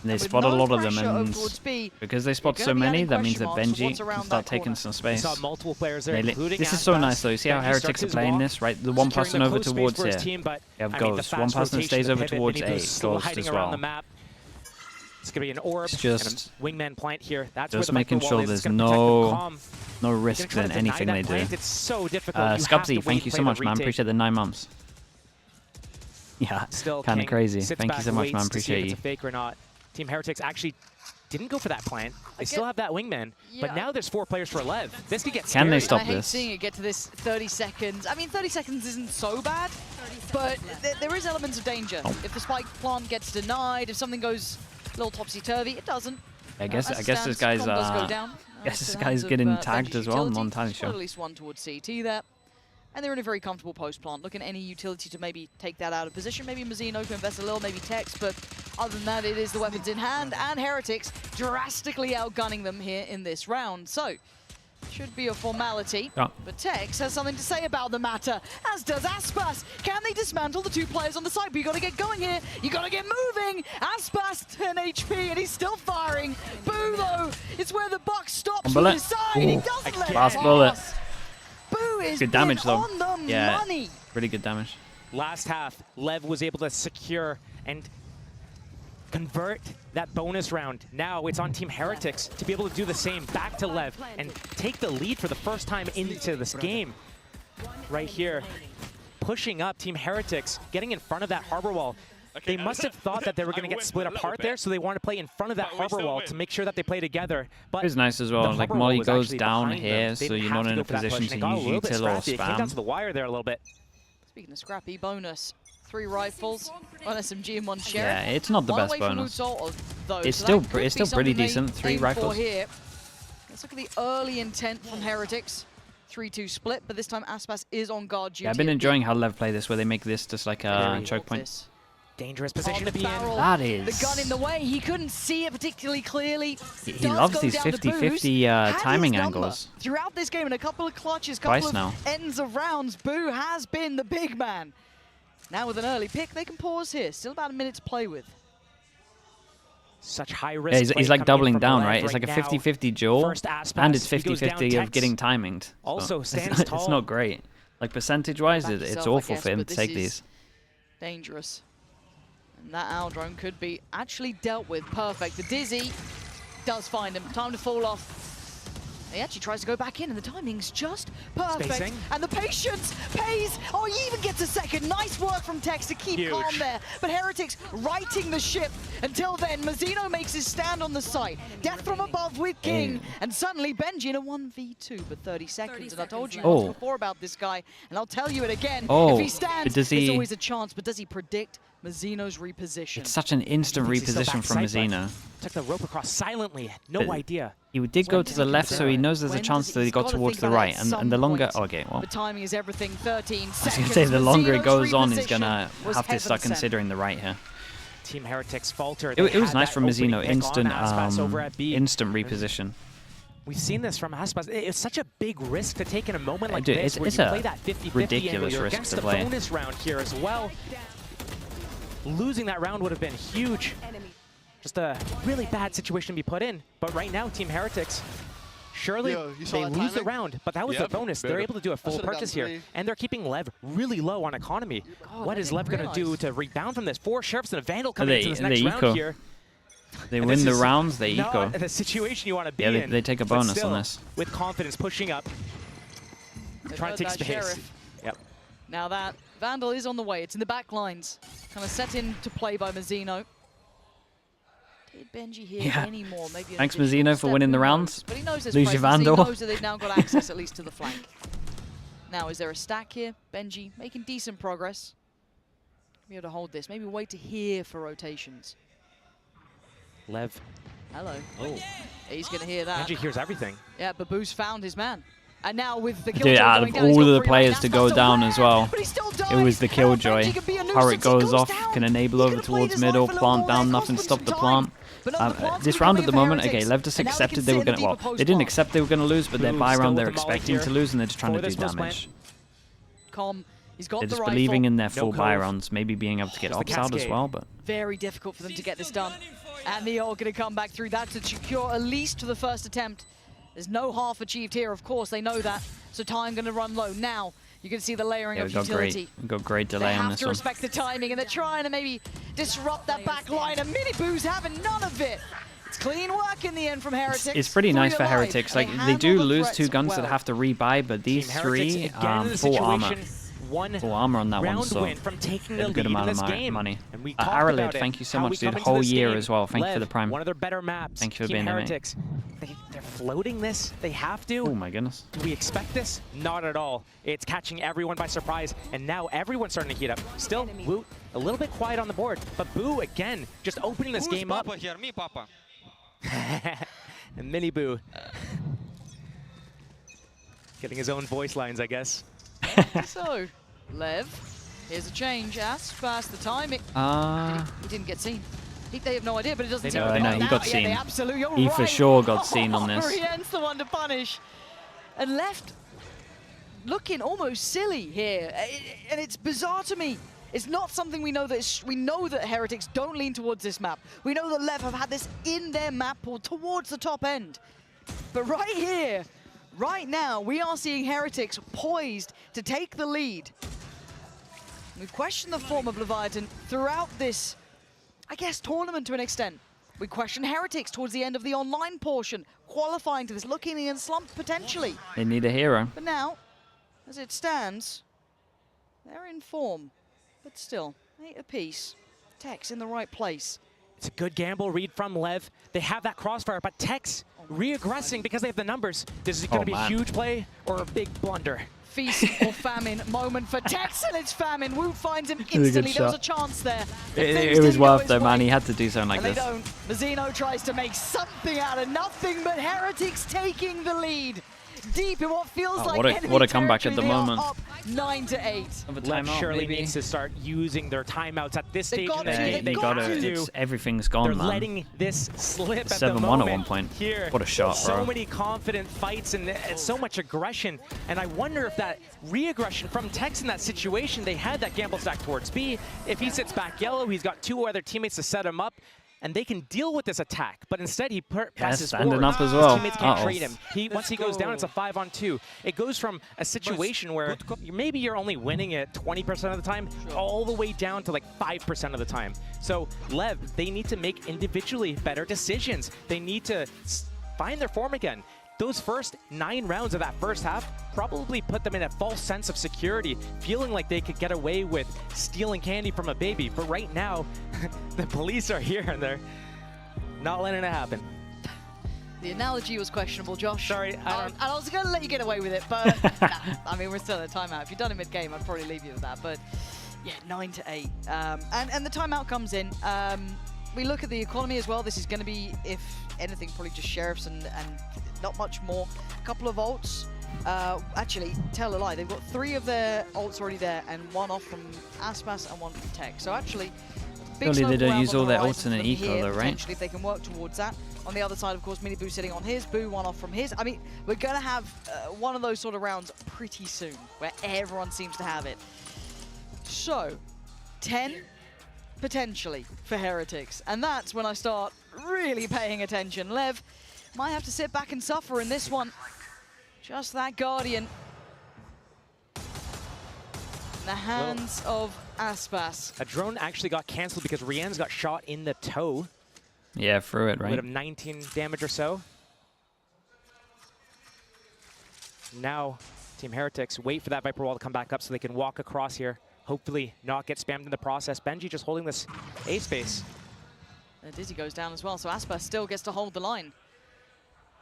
And they with spot a no lot of them, pressure over and towards B, because they spot you're so gonna be many, adding that means that question marks Benji what's around can start that taking corner. some We space. saw multiple players there, including This is so Icebox. nice though. You see how Benji Heretics starts are his playing walk, this, right? The one securing person the over close space towards for his here. team, but, You have I mean, the Ghost. fast One person rotation, stays the over pivot, towards they need A. those Ghost hiding as around well. the map. It's going to be an orb It's and just- a wingman plant here. That's just where the making micro sure wall is. there's It's gonna protect the comm. no You're risk gonna try in to deny anything that they do. plant. It's so difficult. You have to Scubsy, wait, thank you play so the much, man. retake. Appreciate the 9 months. Yeah, Still kind of King crazy. sits Thank you back, so much, man. waits to see if Appreciate it's you. a fake or not. Team Heretics actually didn't go for that plant. They get- still have that wingman, but Yeah. now there's 4 players for Lev. This could get Can they scary. stop I hate this? seeing it get to this 30 seconds. I mean, 30 seconds isn't so bad, but there is elements of danger. Oh. If the spike plant gets denied, if something goes a little topsy-turvy, it doesn't. I guess As it this stands, guy's comm does go down, guess to this the guy's hands of, getting Benji's tagged as well. I'm utility. not entirely Well, sure. at least one towards CT there. And they're in a very comfortable post plant. Looking at any utility to maybe take that out of position. Maybe Mazzino can invest a little, maybe Tex, but other than that, it is the weapons in hand, and Heretics drastically outgunning them here in this round. So, should be a formality, Yeah. but Tex has something to say about the matter, as does Aspas. Can they dismantle the 2 players on the side? But you gotta get going here. You gotta get moving. Aspas 10 HP, and he's still firing. Boo, though, it's where the buck stops Bullet. with his side. He Ooh. doesn't let it Last pass. bullet. Boo is Good damage, though. on the Yeah. money. Pretty good damage. Last half, Lev was able to secure and convert that bonus round. Now it's on Team Heretics to be able to do the same back to Lev and take the lead for the first time into this game. Right here, pushing up Team Heretics, getting in front of that harbor wall. They must have thought that they were going to get split apart there, so they want to play in front of that harbor wall to make sure that they play together. But It's nice as the well. Like harbor wall Molly was goes actually down behind them. here, They so didn't you're have not to in go a for that push, position and to they got a use little bit util or scrappy. It came down spam. to the wire there a little bit. Speaking of scrappy, bonus. 3 rifles, 1 SMG and 1 sheriff. Yeah, it's not the One best away from bonus. Utah, though, It's so still that could it's be still pretty something they decent. 3 aim for rifles. here. Let's look at the early intent from Heretics. 3-2 split, but this time Aspas is on guard duty. Yeah, I've been enjoying how Lev play this, where they make this just like a Very choke point. This. Dangerous position to be in. That is. The gun in the way. He couldn't see it particularly clearly. He Does loves go these down to 50-50 Had his timing number angles. throughout this game, in a couple of clutches, Twice couple now. of ends of rounds, Boo has been the big man. Now with an early pick, they can pause here. Still about a minute to play with. Such high risk. Yeah, he's play like coming in doubling from down, Lev right? It's like a now. 50-50 duel, First Aspas, and it's he goes down 50-50 of Tex. getting timinged. So Also stands it's tall. not great. Like percentage-wise, Back it's yourself, I awful guess, for him but to this take is these. Dangerous. And that owl drone could be actually dealt with. Perfect. The Dizzy does find him. Time to fall off. He actually tries to go back in, and the timing's just perfect. Spacing. And the patience pays. Oh, he even gets a second. Nice work from Tex to keep Huge. calm there. But Heretics righting the ship. Until then, Mazzino makes his stand on the site. Death from above with King. And suddenly, Benji in a 1v2, but 30 seconds. And I told you once before about this guy, and I'll tell you it again. Oh, if he stands, does he- there's always a chance. But does he predict Mazzino's reposition? It's such an instant Thinks he's still reposition from backside, but Mazzino. Took the rope across silently. No But- idea. He did go to the left, so he knows there's a When chance does that he he's got gotta towards think the about it right. at And the longer... some Okay, well... The timing is everything. 13 I was seconds. going to say, the longer it Mazzino's goes on, he's going to reposition was have to heaven start sent. considering the right here. Team Heretics faltered. It was nice from Mazzino. Instant over at B. instant reposition. We've seen this from Aspas. It's such a big risk to take in a moment like Dude, this, where it's you a play that 50-50 ridiculous angle. You're risk against to the play. bonus round here as well. Losing that round would have been huge. Just a really bad situation to be put in. But right now, Team Heretics, surely they lose the round, but that was their bonus. They're able to do a full purchase here, and they're keeping Lev really low on economy. What is Lev going to do to rebound from this? 4 Sheriffs and a Vandal coming into this next round here. They And win this the is rounds, they not eco. the situation you want to be Yeah, in. they take a but bonus still, on this. with confidence, pushing up, They've trying heard to take that space. Sheriff. Yep. Now that Vandal is on the way. It's in the back lines. Kind of set into play by Mazzino. Did Benji hear any more? Maybe an Thanks, additional Mazzino, for step, winning who the knows? rounds. But he knows his Lose your presence. Vandal. He knows that they've now got access at least to the flank. Now, is there a stack here? Benji making decent progress. Be able to hold this. Maybe wait to hear for rotations. Lev. Hello. Oh. He's going to hear that. Benji hears everything. Yeah, Baboo's found his man. And now with the Dude, out of all of the players to go down as well, it was the Killjoy. Turret goes off, can enable over towards middle, plant down, nothing stopped the plant. This round at the moment, okay, Lev just accepted they were going to, well, they didn't accept they were going to lose, but their buy round they're expecting to lose, and they're just trying to do damage. They're just believing in their full buy rounds, maybe being able to get ops out as well, but... Very difficult for them to get this done. And they are going to come back through that to secure at least to the first attempt. There's no half achieved here, of course, they know that. So time going to run low. Now, you can see the layering of utility. We've got great delay on this one. They have to respect the timing, and they're trying to maybe disrupt that back line, and Miniboo's having none of it. It's clean work in the end from Heretics. It's pretty nice for Heretics. Like, they do lose 2 guns that have to rebuy, but these 3, full armor. Full armor on that one, so a good amount of money. Aralid, thank you so much, dude. Whole year as well. Thank you for the prime. One of their better maps. Thank you for being here, mate. They're floating this. They have to. Oh my goodness. Do we expect this? Not at all. It's catching everyone by surprise, and now everyone's starting to heat up. Still, Woot a little bit quiet on the board, but Boo again just opening this game up. Here? Me, Papa. And Mini Boo getting his own voice lines, I guess. So, Lev, here's a change. Past the timing. He didn't get seen. They have no idea, but it doesn't seem to be. No, he got seen. He for sure got seen on this. Rien's the one to punish. And left looking almost silly here. And it's bizarre to me. It's not something we know that we know that Heretics don't lean towards this map. We know that LEV have had this in their map pool towards the top end. But right here, right now, we are seeing Heretics poised to take the lead. We've questioned the form of Leviathan throughout this, I guess, tournament to an extent. We question Heretics towards the end of the online portion, qualifying to this, looking in slump potentially. They need a hero. But now, as it stands, they're in form. But still, 8 apiece. Tex in the right place. It's a good gamble read from Lev. They have that crossfire, but Tex re-aggressing because they have the numbers. This is going to be a huge play or a big blunder. Feast or famine moment for Tex, and it's famine. Woot finds him instantly. There was a chance there. It was worth though, man. He had to do something like this. They don't. Mazzino tries to make something out of nothing, but Heretics taking the lead. Deep in what feels like what a comeback at the moment. 9-8. Surely needs to start using their timeouts at this stage. They got to. Everything's gone, They're man. letting this slip at the 7-1 moment. at one point. Here, what a shot, bro. So many confident fights and so much aggression. And I wonder if that re-aggression from Tex in that situation, they had that gamble stack towards B. If he sits back yellow, he's got 2 other teammates to set him up. And they can deal with this attack, but instead he passes standing forward. up as well. His teammates can't trade him. Once he goes down, it's a 5-on-2. It goes from a situation where maybe you're only winning it 20% of the time, all the way down to like 5% of the time. So LEV, they need to make individually better decisions. They need to find their form again. Those first 9 rounds of that first half probably put them in a false sense of security, feeling like they could get away with stealing candy from a baby. But right now, the police are here and they're not letting it happen. The analogy was questionable, Josh. Sorry, I was going to let you get away with it, but nah, I mean, we're still at a timeout. If you'd done it mid-game, I'd probably leave you with that. But yeah, 9-8. And the timeout comes in. We look at the economy as well. This is going to be, if anything, probably just Sheriffs and not much more. A couple of ults. Actually, tell a lie. They've got 3 of their ults already there, and 1 off from Icebox and 1 from Tech. So actually, big surely they don't use all their ults in an eco, though, right? Potentially, if they can work towards that. On the other side, of course, Mini Boo sitting on his, Boo 1 off from his. I mean, we're going to have one of those sort of rounds pretty soon, where everyone seems to have it. So, 10 potentially for Heretics, and that's when I start really paying attention. LEV might have to sit back and suffer in this one. Just that Guardian. In the hands of Aspas. A drone actually got cancelled because Rien's got shot in the toe. Yeah, through it, right? Would have 19 damage or so. Now, Team Heretics wait for that Viper Wall to come back up so they can walk across here. Hopefully not get spammed in the process. Benji just holding this A space. Dizzy goes down as well, so Aspas still gets to hold the line.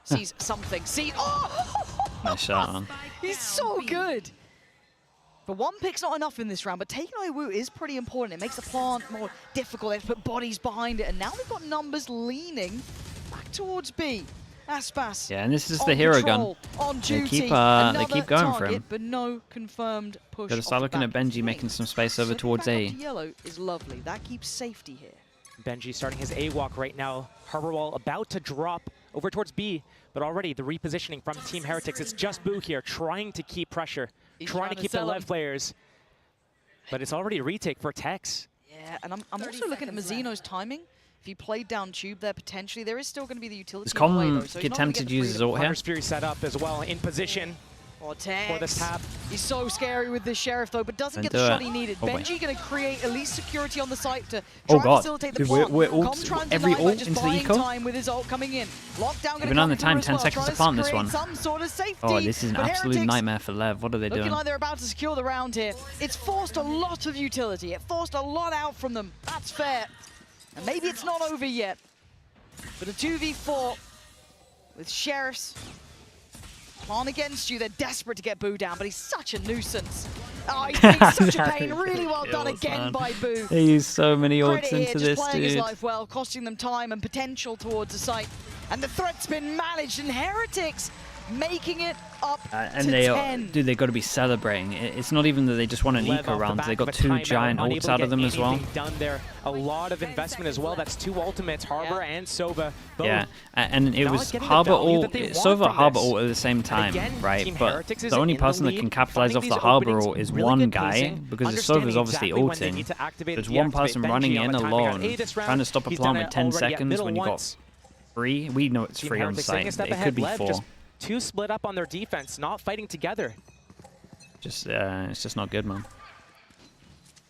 Sees something. Oh! Nice shot, man. He's so good. But one pick's not enough in this round, but taking away Wu is pretty important. It makes the plant more difficult. They have to put bodies behind it, and now they've got numbers leaning back towards B. Aspas. Yeah, and this is the hero gun. On duty. They keep going for him. But no confirmed push. Gotta start looking at Benji making some space over towards A. Yellow is lovely. That keeps safety here. Benji starting his A walk right now. Harbor Wall about to drop over towards B, but already the repositioning from Team Heretics. It's just Boo here trying to keep pressure, trying to keep the LEV players. But it's already a retake for Tex. Yeah, and I'm also looking at Mazzino's timing. If he played down tube there, potentially, there is still going to be the utility. Does Com get tempted to use his ult here? Hunter's Fury set up as well, in position for this tap. He's so scary with this Sheriff, though, but doesn't get the shot he needed. Benji going to create at least security on the site to try and facilitate the plant. We're every ult into the eco? Time with his ult coming in. Lockdown Even on the time, 10 seconds to plant this one. Some sort of safety, oh, this is an absolute nightmare for LEV. What are they doing? Looking like they're about to secure the round here. It's forced a lot of utility. It forced a lot out from them. That's fair. And maybe it's not over yet. But a 2v4 with Sheriffs on against you. They're desperate to get Boo down, but he's such a nuisance. Oh, he's being such a pain. Really well done again by Boo. They use so many ults into this, just playing his dude. life well, costing them time and potential towards the site. And the threat's been managed, and Heretics making it up and to they 10. Dude, they got to be celebrating. It's not even that they just want an eco round. They got 2 giant ults out of them as well. Done there. A lot of investment as well. That's 2 ultimates, Harbor and Sova. Both. Yeah, and it was Harbor ult, Sova Harbor ult at the same time, right? But the only person that can capitalize off the Harbor ult is one guy, because Sova's obviously ulting. There's one person running in alone, trying to stop a plant with 10 seconds when you got 3. We know it's 3 on site. It could be 4. 2 split up on their defense, not fighting together. Just it's just not good, man.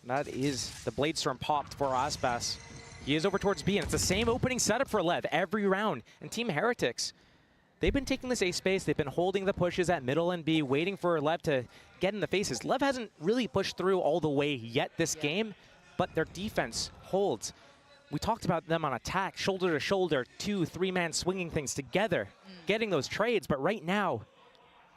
That is the Blade Storm popped for Aspas. He is over towards B, and it's the same opening setup for LEV every round. And Team Heretics, they've been taking this A space. They've been holding the pushes at middle and B, waiting for LEV to get in the faces. LEV hasn't really pushed through all the way yet this game, but their defense holds. We talked about them on attack, shoulder to shoulder, 2, 3-man swinging things together, getting those trades, but right now,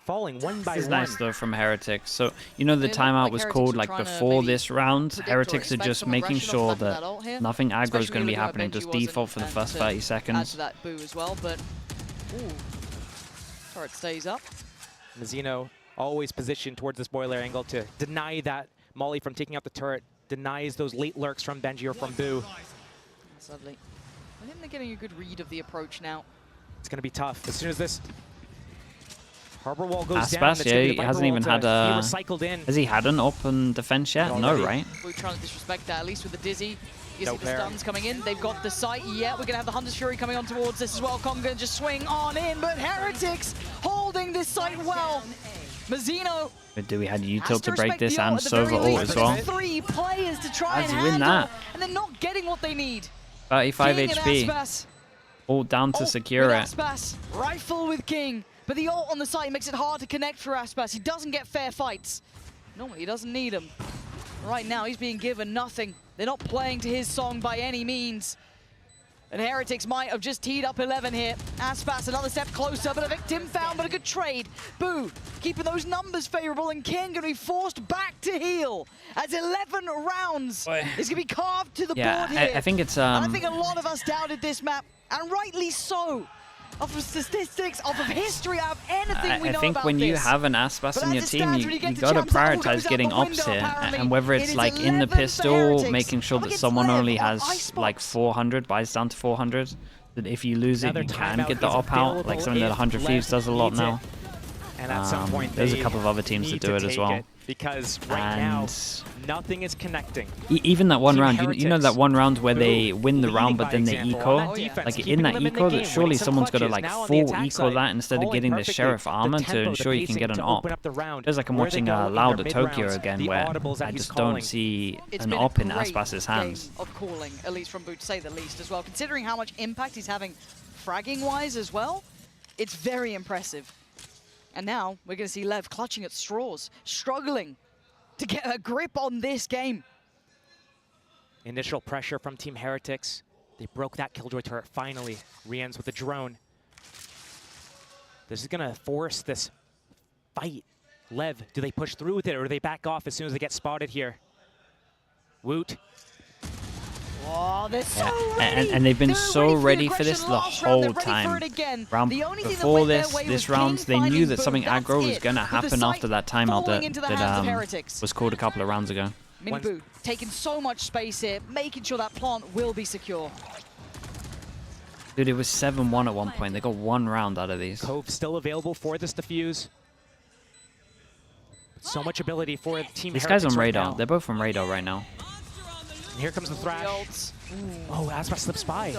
falling one by one. It's nice though from Heretics. So, you know the timeout was called like before this round. Heretics are just making sure that nothing aggro is going to be happening, just default for the first 30 seconds. Add to that Boo as well, but turret stays up. Mazzino always positioned towards this boiler angle to deny that Molly from taking out the turret, denies those late lurks from Benji or from Boo. That's lovely. I think they're getting a good read of the approach now. It's going to be tough. As soon as this Harbor Wall goes Aspas, down, yeah, he hasn't even had a... recycled in. Has he had an open defense yet? No, right? We're trying to disrespect that, at least with the Dizzy. You see the stuns coming in. They've got the site. Yeah, we're going to have the Hunter's Fury coming on towards this as well. Com going to just swing on in, but Heretics holding this site well. Mazzino. But do we have util to break this and Sova ult as well? 3 players to try and win handle, that? and they're not getting what they need. 35 King HP. All down to secure it. Aspas, rifle with King. But the ult on the site makes it hard to connect for Aspas. He doesn't get fair fights. Normally, he doesn't need them. Right now, he's being given nothing. They're not playing to his song by any means. And Heretics might have just teed up 11 here. Aspas another step closer, but a victim found, but a good trade. Boo, keeping those numbers favorable, and King going to be forced back to heal as 11 rounds is going to be carved to the board here. I think it's... And I think a lot of us doubted this map, and rightly so. Off of statistics, off of history, out of anything we know about this. I think when you have an Aspas in your team, you got to prioritize getting ops here. And whether it's like in the pistol, making sure that someone only has like 400, buys down to 400. That if you lose it, you can get the op out, like something that 100 Thieves does a lot now. And at some point, there's a couple of other teams that do it as well. Because right now, nothing is connecting. Even that one round, you know that one round where they win the round but then they eco? Like in that eco, that surely someone's got to like full eco that instead of getting the Sheriff armor to ensure you can get an op. Feels like I'm watching Loud at Tokyo again, where I just don't see an op in Aspas's hands. Of calling, at least from Boo, to say the least as well. Considering how much impact he's having fragging-wise as well, it's very impressive. And now we're going to see LEV clutching at straws, struggling to get a grip on this game. Initial pressure from Team Heretics. They broke that Killjoy turret finally. Re-ends with a drone. This is going to force this fight Lev, do they push through with it or do they back off as soon as they get spotted here? Woot. Oh, they're so ready. And they've been They're so ready for the this the last round. whole They're ready for time. it again. Round The only thing that before went their way this was round, King they knew finding that Boom. something That's aggro was it. going to With the happen site after that timeout falling into the hands of Heretics. was called a couple of rounds ago. Minbu taking so much space here, making sure that plant will be secure. Dude, it was 7-1 at one point. They got one round out of these. Cove still available for this defuse. So much ability for Team This Heretics guy's on right radar. now. They're both on radar right now. And here comes the thrash. Oh, Icebox slips by.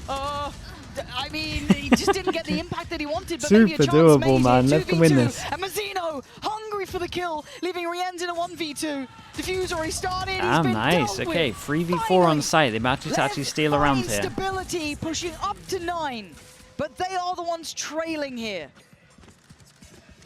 I mean, he just didn't get the impact that he wanted, but maybe a Super chance doable, made man. here. Lev can win 2v2, this. And Mazzino, hungry for the kill, leaving Rienz in a 1v2. Diffuse already started. He's Ah, been nice. dealt Okay, with. 3v4 on site. They managed to actually steal a round Lev here. stability, pushing up to 9, but they are the ones trailing here.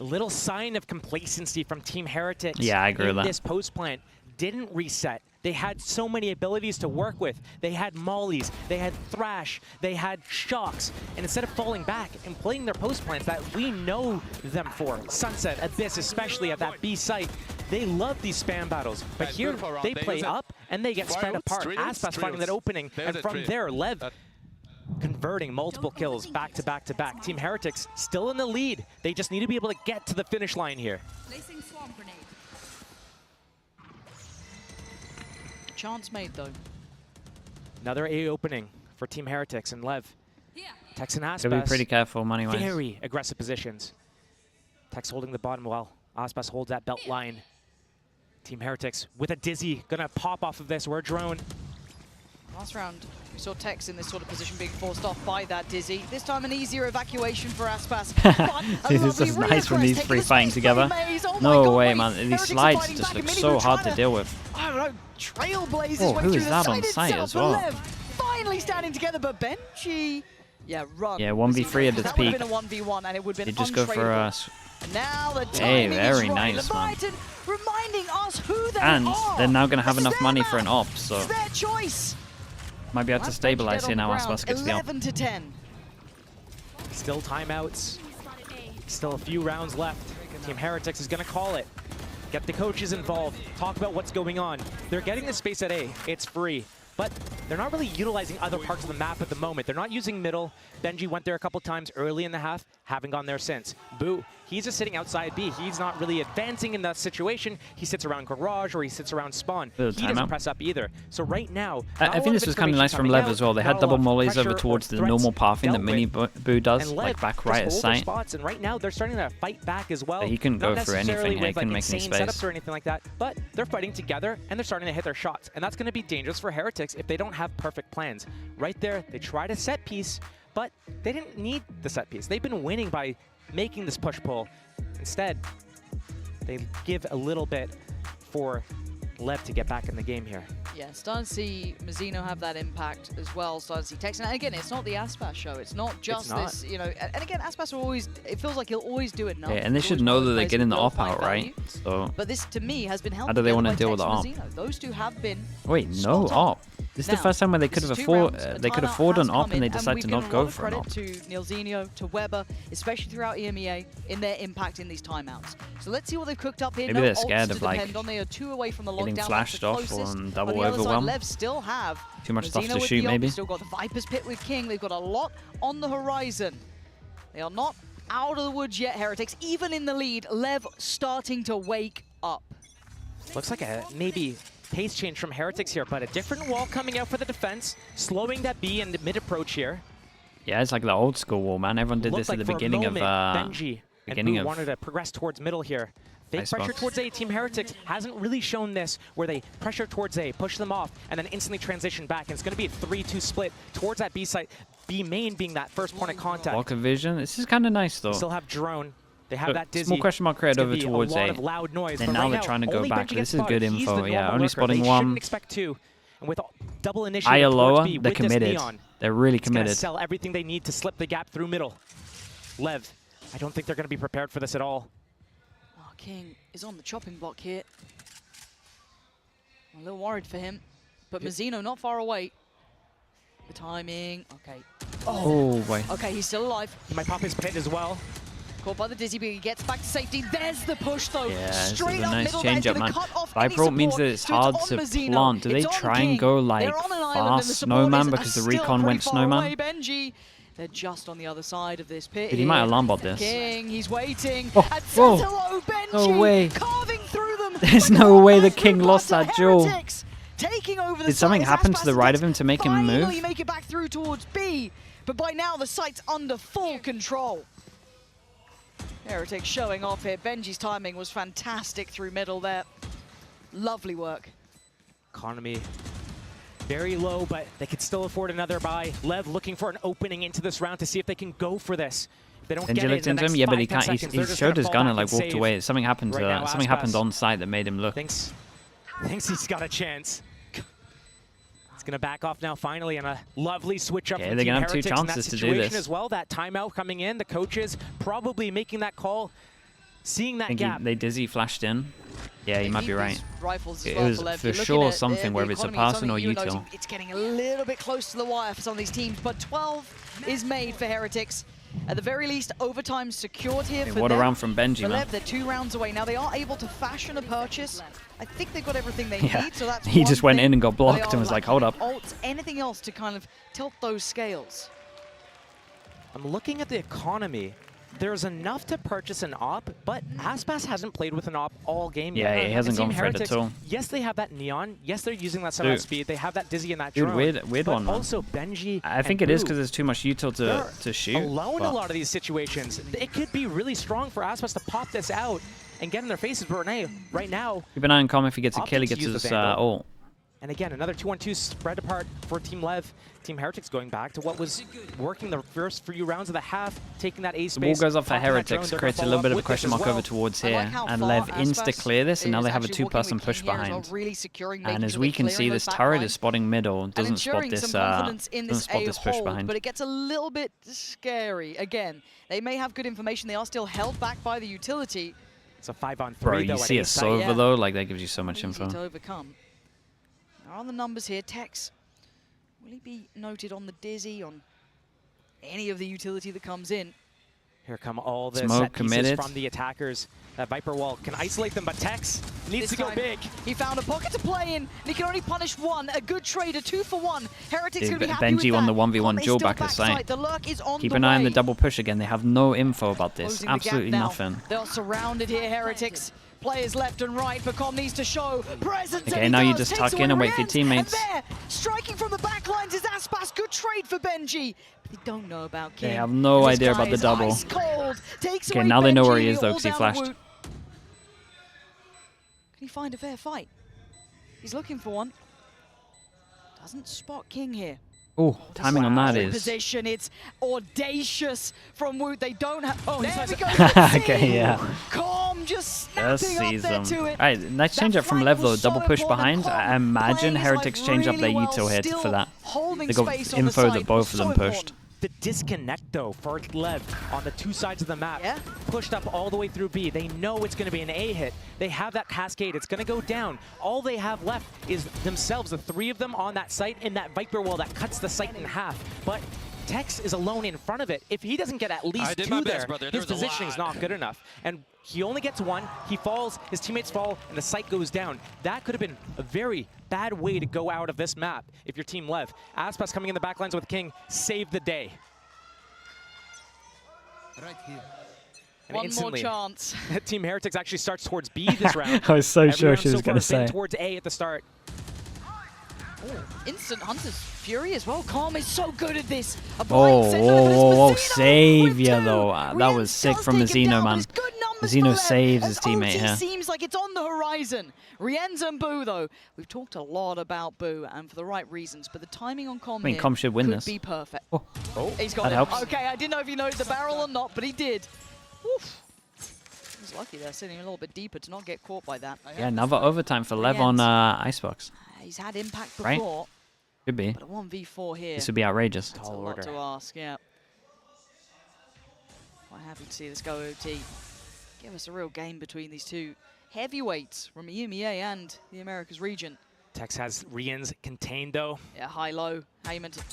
A little sign of complacency from Team Heretics. Yeah, I agree with that. This post plant didn't reset. They had so many abilities to work with. They had mollies, they had thrash, they had shocks. And instead of falling back and playing their post plants that we know them for, Sunset, Abyss, especially at that B site, they love these spam battles. But here they play up and they get spread apart. Aspas finding that opening, and from there, Lev converting multiple kills back to back to back. Team Heretics still in the lead. They just need to be able to get to the finish line here. Placing swarm grenade. Chance made, though. Another A opening for Team Heretics and Lev. Here. Tex and Gotta be Aspas, pretty careful money-wise. very aggressive positions. Tex holding the bottom while Aspas holds that belt line. Team Heretics with a dizzy, gonna pop off of this. We're a drone. Last round, we saw Tex in this sort of position being forced off by that dizzy. This time an easier evacuation for Aspas. This is just nice when these three fighting together. No way, man. These slides just look so hard to deal with. I don't know, trailblazes Oh, way who through is the that on site site itself, as but well? Lev finally standing together, but Benji, run. Yeah, 1v3 at its that would peak. have been a 1v1 and it would have been They just go for untradeable. us. And now the Hey, timing very is right. nice, man. Leviathan reminding us who they And are. they're now going to have This is enough their money for an map. op, so It's their choice. might be able to That's stabilize Benji here dead now on as the Aspas ground. gets the op. 11 to 10. Still timeouts. Still a few rounds left. Team Heretics is gonna call it. Get the coaches involved. Talk about what's going on. They're getting the space at A. It's free. But they're not really utilizing other parts of the map at the moment. They're not using middle. Benji went there a couple times early in the half, haven't gone there since. Boo, he's just sitting outside B. He's not really advancing in that situation. He sits around garage or he sits around spawn. He doesn't press up either. So right now, I think this was kind of nice from Lev as well. They had double mollies over towards the normal pathing that Mini Boo does, like back right at sight. Spots, and right now they're starting to fight back as well. But he couldn't go through anything. He couldn't make any space. Setups or anything like that, but they're fighting together and they're starting to hit their shots, and that's going to be dangerous for Heretics if they don't have perfect plans. Right there, they tried a set piece, but they didn't need the set piece. They've been winning by making this push-pull. Instead, they give a little bit for Lev to get back in the game here. Yeah, starting to see Mazzino have that impact as well. Starting to see Tex. And again, it's not the Aspas show. It's not just this, you know. And again, Aspas will always, it feels like he'll always do it now. Yeah, and they should know that they're getting the op out, right? So But this, to me, has been helped. how do they want to deal with the op? Those two have been. Wait, no op. This is the first time where they could have afford an op and they decided to not go for an op. To Nilzinho, to Weber, especially throughout EMEA, in their impact in these timeouts. So let's see what they've cooked up here. Maybe no they're scared ults of to like depend on. They are 2 away from the getting lockdown. flashed off or double overwhelm. Lev still have Too much stuff Mazzino to with shoot, the op. maybe. They've still got the Viper's Pit with King. They've got a lot on the horizon. They are not out of the woods yet, Heretics. Even in the lead, Lev starting to wake up. Looks like a maybe pace change from Heretics here, but a different wall coming out for the defense, slowing that B in the mid approach here. Yeah, it's like the old school wall, man. Everyone did this at the beginning of Benji and Boo wanted to progress towards middle here. Fake Icebox. pressure towards A. Team Heretics hasn't really shown this, where they pressure towards A, push them off, and then instantly transition back. And it's going to be a 3-2 split towards that B site. B main being that first point of contact. Block of vision. This is kind of nice though. Still have drone. They have that dizzy. Small question mark created over towards A. Loud noise, And but now right they're trying to go only back. Benji This gets is good spotted. He's info. the Yeah, normal only lurker. spotting They one. shouldn't expect 2. And with double initiative Aya towards lower, B they're with this committed. neon, They're really it's gonna committed. sell everything they need to slip the gap through middle. Lev, I don't think they're going to be prepared for this at all. Oh, King is on the chopping block here. I'm a little worried for him, but Mazzino not far away. The timing, okay. Oh, boy. Okay, he's still alive. He might pop his pit as well. Caught by the Dizzy, but he gets back to safety. There's the push, though. Yeah, this is Straight a up nice middle, change up, man. Viper ult means that it's hard to plant. Do they try and go like fast snowman because the recon went snowman? Benji. They're just on the other side of this pit. Dude, he might alarm bot this. King, he's waiting. Oh, And whoa. Setalo, Benji, No way. carving through them. There's no way the King lost that duel. Taking over the Did something side, happen to the right of him to make him move? Finally make it back through towards B, but by now the site's under full control. Heretics showing off here. Benji's timing was fantastic through middle there. Lovely work. Economy very low, but they could still afford another buy. LEV looking for an opening into this round to see if they can go for this. If they don't get it looked in the into him, next yeah, but he 5-10 can't. seconds, He they're just showed gonna his fall gun back and like walked save. away. Something happened to Right now, something Icebox happened on site that made him look. Thinks he's got a chance. He's gonna back off now finally, and a lovely switch up. Yeah, from they're Team gonna have two Heretics in that chances to do situation this. as well. That timeout coming in, the coaches probably making that call, seeing that gap. They Dizzy flashed in. Yeah, you might be right. Rifles as It well was for LEV. for You're sure looking at something, the whether it's a economy, passing or something you util. noticing, it's getting a little bit close to the wire for some of these teams, but 12 is made for Heretics. At the very least, overtime secured here for What a them. round from Benji, For man. LEV, they're 2 rounds away. Now they are able to fashion a purchase. I think they've got everything they Yeah. need, so that's He one just went thing. in and got But they blocked are and was like, lacking hold up. ults, anything else to kind of tilt those scales. I'm looking at the economy. There's enough to purchase an op, but Icebox hasn't played with an op all game Yeah, yet. he hasn't And gone Team for it at Heretics, all. Yes, they have that neon. Yes, they're using that semi speed. They have that Dizzy and that Dude, drone. weird but one, man. also Benji I think and it is Boo, because there's too much util to shoot. alone but a lot of these situations. It could be really strong for Icebox to pop this out and get in their faces, but right now, keep an eye on Com if he gets a kill, he opting to gets use his the Vandal. ult. and again, another 2-on-2 spread apart for Team LEV. Team Heretics going back to what was working the first few rounds of the half, taking that A The ball space. goes off for popping that drone. Heretics, They're creates a gonna little follow bit up of a with this question as mark well. over towards I here. like how And far LEV Icebox insta-clear this, and now is they have a actually working two-person with push King here as well, behind. really securing, And making as sure we they're can see, clearing this those turret backlines is spotting middle, and doesn't spot ensuring this, some confidence in doesn't this spot A this push hold, behind. but it gets a little bit scary. Again, they may have good information. They are still held back by the utility. It's a 5-on-3 Bro, though. you at see A a site. Sova yeah. though, like that gives you so much Easy info. to overcome. There are the numbers here. Tex, will he be noted on the Dizzy, on any of the utility that comes in? Here come all the Smoke set pieces committed. from the attackers. That Viper wall can isolate them, but Tex needs This to go time, big. He found a pocket to play in, and he can only punish one. A good trade, a 2-for-1. Heretics Dude, going to be happy Benji with won that. the 1v1 Com is duel still back at site. backside. The lurk is on Keep the an eye on way. the double push again. They have no info about this. Closing the gap Absolutely now. nothing. They are surrounded here, Heretics. Players left and right, but Com needs to show presence. Okay, and he now you does. just Takes tuck in away and wait for your Rienz, teammates. And there, striking from the back lines is Icebox. Good trade for Benji. But they don't know about King. They have no And this idea guy about the is double. ice cold. Takes Okay, away now they know where Benji he is though, all because he down flashed. the route. Can he find a fair fight? He's looking for one. Doesn't spot King here. Oh, timing on that is. Position, it's audacious from Woot. They don't have. Oh, there we go. Okay, yeah. Com just Just snapping sees up there them. to it. Alright, nice change That up from flank LEV though. was Double so push important. behind. Com I imagine playing his Heretics life change up really their well, util here still for that. holding They got space on the info that side. both of So them pushed. important. The disconnect though for LEV on the two sides of the map, Yeah. pushed up all the way through B. They know it's going to be an A hit. They have that cascade. It's going to go down. All they have left is themselves, the three of them on that site, in that Viper wall that cuts the site in half. But Tex is alone in front of it. If he doesn't get at least two there, his positioning is not good enough. And he only gets one. He falls, his teammates fall, and the site goes down. That could have been a very bad way to go out of this map if you're Team LEV. Icebox coming in the backlines with King saved the day. Right here. And One instantly, more chance. Team Heretics actually starts towards B this round. I was so Every sure round she was so going to far has been say. towards A at the start. Instant Hunter's Fury as well. Com is so good at this. A Oh, blind center, but it's whoa, Mazzino savior with two. though. That Rienz was sick does from take him Mazzino, down, but man. it's good numbers Mazzino for LEV saves his as teammate OT here. seems like it's on the horizon. Rienz and Boo, though. We've talked a lot about Boo, and for the right reasons, but the timing on Com I mean, here Com should win could this. be perfect. Oh. He's got That it. helps. Okay, I didn't know if he noticed the barrel or not, but he did. Oof. He was lucky there, sitting a little bit deeper to not get caught by that. Yeah, another overtime for LEV on Icebox. He's had impact Right? before, Could be. but a 1v4 here. This would be outrageous. That's a lot to ask, yeah. Quite happy to see this go OT. Give us a real game between these two heavyweights from EMEA and the Americas region. Tex has Rienz contained though. Yeah, high-low. How you meant to...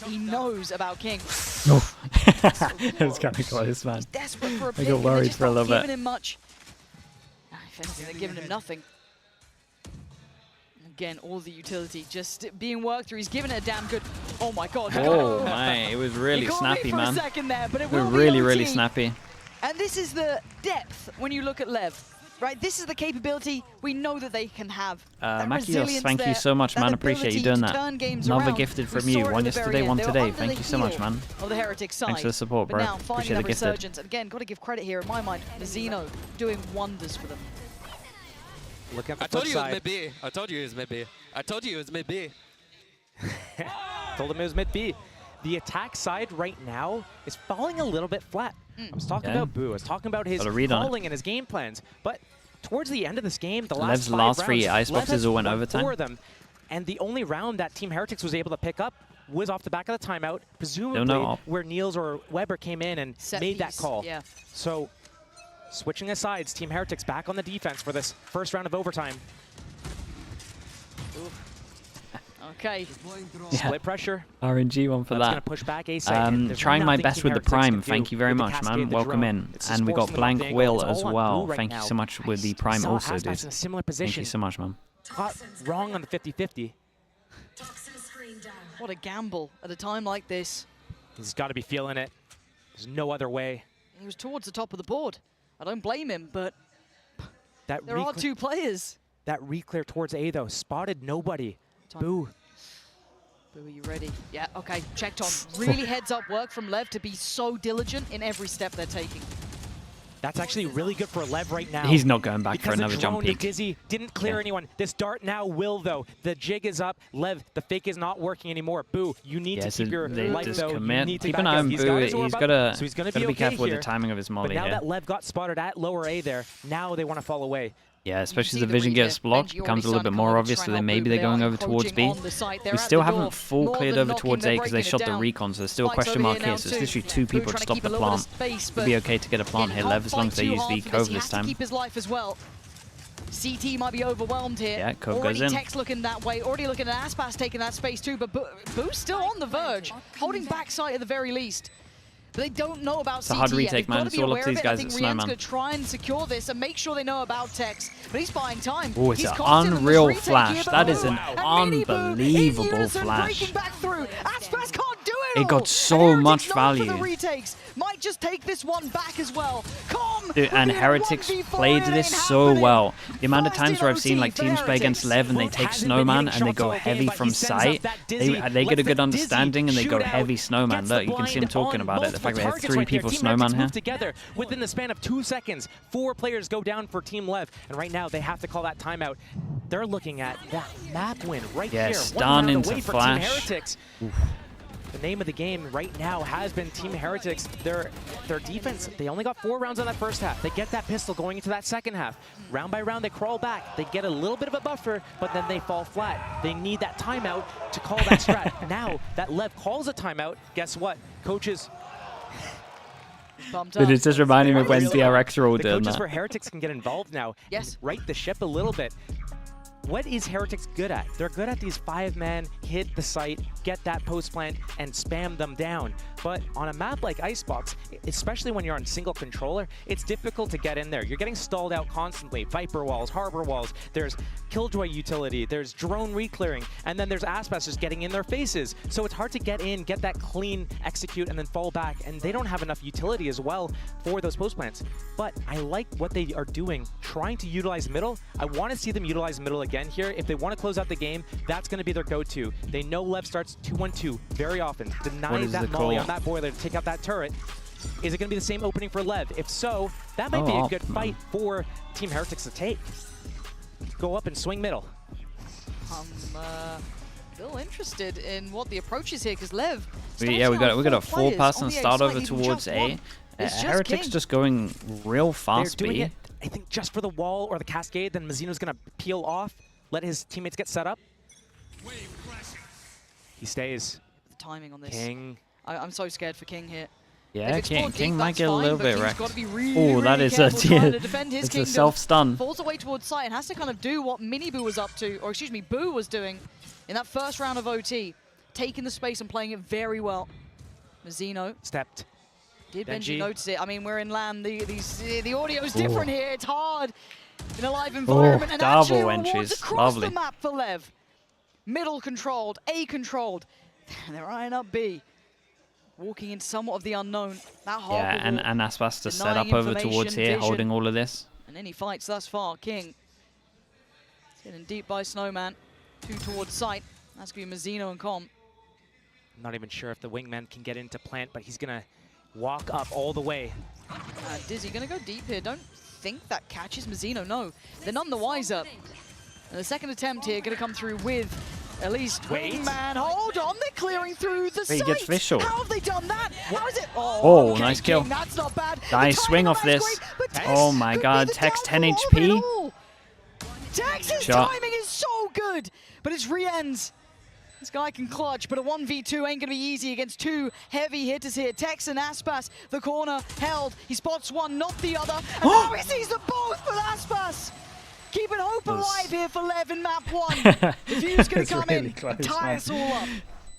He knows about King. No. It was kind of close, man. He's desperate for a I pick, got and they're worried just for a not little bit. giving him much. If anything, they're giving him nothing. Again, all the utility just being worked through. He's giving it a damn good. Oh my god. Oh my, it was really You got snappy, me for man. a second there, but it It will was be really, OT. really snappy. And this is the depth when you look at LEV. Right, this is the capability we know that they can have. That Makios, resilience thank you there, so much, that man. Appreciate you ability doing to that. turn games Another around. gifted We from saw you. it One at the very yesterday, end. one They were today. under Thank the you so much, heel man. of the Heretics side. Thanks for the support, bro. But now finding Appreciate that the gifted. resurgence. And again, got to give credit here in my mind. Mizzino doing wonders for them. Look at the I told flip you it was side. mid B. I told you it was mid B. I told you it was mid B. Told him it was mid B. The attack side right now is falling a little bit flat. I was talking about Boo. I was talking about his Got a read on it. falling and his game plans. But towards the end of this game, the last Lev's 5 last 3 rounds, Iceboxes Lev has all went won overtime. 4 of them. And the only round that Team Heretics was able to pick up was off the back of the timeout, presumably where Niels or Weber came in and Set made that piece, call. yeah. So switching the sides, Team Heretics back on the defense for this first round of overtime. Okay. Yeah. Split pressure. RNG one for That's going that. to push back A side. and there's Trying my nothing best Team with the Heretics can Prime. do Thank you very with the much, Cascade, man. the Welcome drone. in. It's And we just got forcing them off Blank the angle. Will It's as all on well. Boo right Thank you now. so much with the Prime Saw also, Icebox dude. in a similar Thank you position. so much, man. Got wrong on the 50-50. What a gamble at a time like this. He's got to be feeling it. There's no other way. He was towards the top of the board. I don't blame him, but That there are 2 players. That re-clear towards A, though, spotted nobody. Time. Boo. Boo, are you ready? Yeah, okay, checked on. Really heads up work from Lev to be so diligent in every step they're taking. That's actually really good for Lev right now. He's not going back for because another the jump drone to peek. Dizzy didn't clear Yeah. anyone. This dart now will, though. The jig is up. Lev, the fake is not working anymore. Boo, you need to keep your they life, just though. You commit. need to Keep back an eye up. on He's Boo. got his He's orb up, got to so he's gonna be okay careful with here. the timing of his molly But now here. that Lev got spotted at lower A there, now they want to fall away. Yeah, especially see as the the vision read gets here. blocked, Benji becomes a already little bit starting more to obvious, so try then and maybe help they're Boo. going They are over towards B. encroaching on the site. They're We at still the haven't door. full More cleared than over knocking, towards they're A because they breaking shot it the down. recon, so there's still a Spikes question over mark here here, now so there's too. literally 2 Boo people to trying to stop keep the a little bit of plant. space, It'd but be okay to get a plant again, here, can't Lev, as long fight as they too use hard the for Cove He this has to time. keep his life as well. CT might be overwhelmed here. Yeah, Cove Already goes in. Tex looking that way. Already looking at Aspas taking that space too, but Boo's still on the verge, holding backside at the very least. But they don't know about It's a CT hard yet. retake, They've man. got to It's be all up aware to of these it. I guys think at Rian's Snowman. going to try and secure this and make sure they know about Tex. But he's buying time. Oh, it's He's an constant in this unreal retake flash. here, but That is Boo an and Mini Boo in unbelievable unison flash. breaking back through. Aspas can't do it It got all. so And Heretics much known for value. the retakes. Might just take this one back as well. Dude, and Heretics played this so well. The amount of times where I've seen like teams play against Lev and they take Snowman and they go heavy from sight, they get a good understanding and they go heavy Snowman. Look, you can see him talking about it. The fact that they have 3 people Snowman here. Together within the span of 2 seconds, 4 players go down for Team Lev, and right now they have to call that timeout. They're looking at that map win right here. Stun One round into away for flash. Team Heretics. The name of the game right now has been Team Heretics. Their defense, they only got 4 rounds on that first half. They get that pistol going into that second half. Round by round, they crawl back. They get a little bit of a buffer, but then they fall flat. They need that timeout to call that strat. Now that Lev calls a timeout, guess what? Coaches... Bumped Dude, up. it's just reminding me of when Really- DRX rolled The in coaches that. for Heretics can get involved now. Yes. Right the ship a little bit. What is Heretics good at? They're good at these 5-man, hit the site, get that post plant, and spam them down. But on a map like Icebox, especially when you're on single controller, it's difficult to get in there. You're getting stalled out constantly. Viper walls, harbor walls, there's Killjoy utility, there's drone re-clearing, and then there's Aspas just getting in their faces. So it's hard to get in, get that clean execute, and then fall back. And they don't have enough utility as well for those post plants. But I like what they are doing, trying to utilize middle. I want to see them utilize middle again here. If they want to close out the game, that's going to be their go-to. They know Lev starts 2-1-2 very often. Deny that molly on that boiler to take out that turret. Is it going to be the same opening for Lev? If so, that might be a good fight for Team Heretics to take. Go up and swing middle. Still interested in what the approach is here because Lev. We got a full pass and start over towards A. Heretics just going real fast They're doing B. it, I think, just for the wall or the cascade. Then Mizzino's going to peel off, let his teammates get set up. He stays. The timing on this. King. I'm so scared for King here. Yeah, If it's King deep, might that's get a fine, little but bit King's wrecked. gotta be really, Oh, that really is careful trying to a defend his it's a kingdom. self-stun. Falls away towards site and has to kind of do what Mini Boo was up to, or excuse me, Boo was doing in that first round of OT, taking the space and playing it very well. Mizzino Stepped. Did Benji notice it? I mean, we're in LAN. The audio's different here. It's hard in a live environment. And actually rewards across the map for LEV. Middle controlled, A controlled. They're eyeing up B. Walking in somewhat of the unknown. That yeah, and Aspas to set up over towards here, holding all of this. And any fights thus far, King. Getting deep by Snowman. 2 towards site. That's going to be Mazzino and Com. I'm not even sure if the wingman can get into plant, but he's going to walk up all the way. Dizzy going to go deep here. Don't think that catches Mazzino. No, they're none the wiser. And the second attempt here going to come through with at least wingman. Hold on, they're clearing through the site. He gets visual. How have they done that? How is it? Oh, okay, nice kill. King, that's not bad. Nice swing off this. Oh my god, Tex 10 HP. Tex's timing is so good, but it's re-ends. This guy can clutch, but a 1v2 ain't going to be easy against 2 heavy hitters here. Tex and Aspas, the corner held. He spots one, not the other. And now he sees them both with Aspas. Keeping hope alive here for LEV in map 1. The view's going to come in and tie us all up.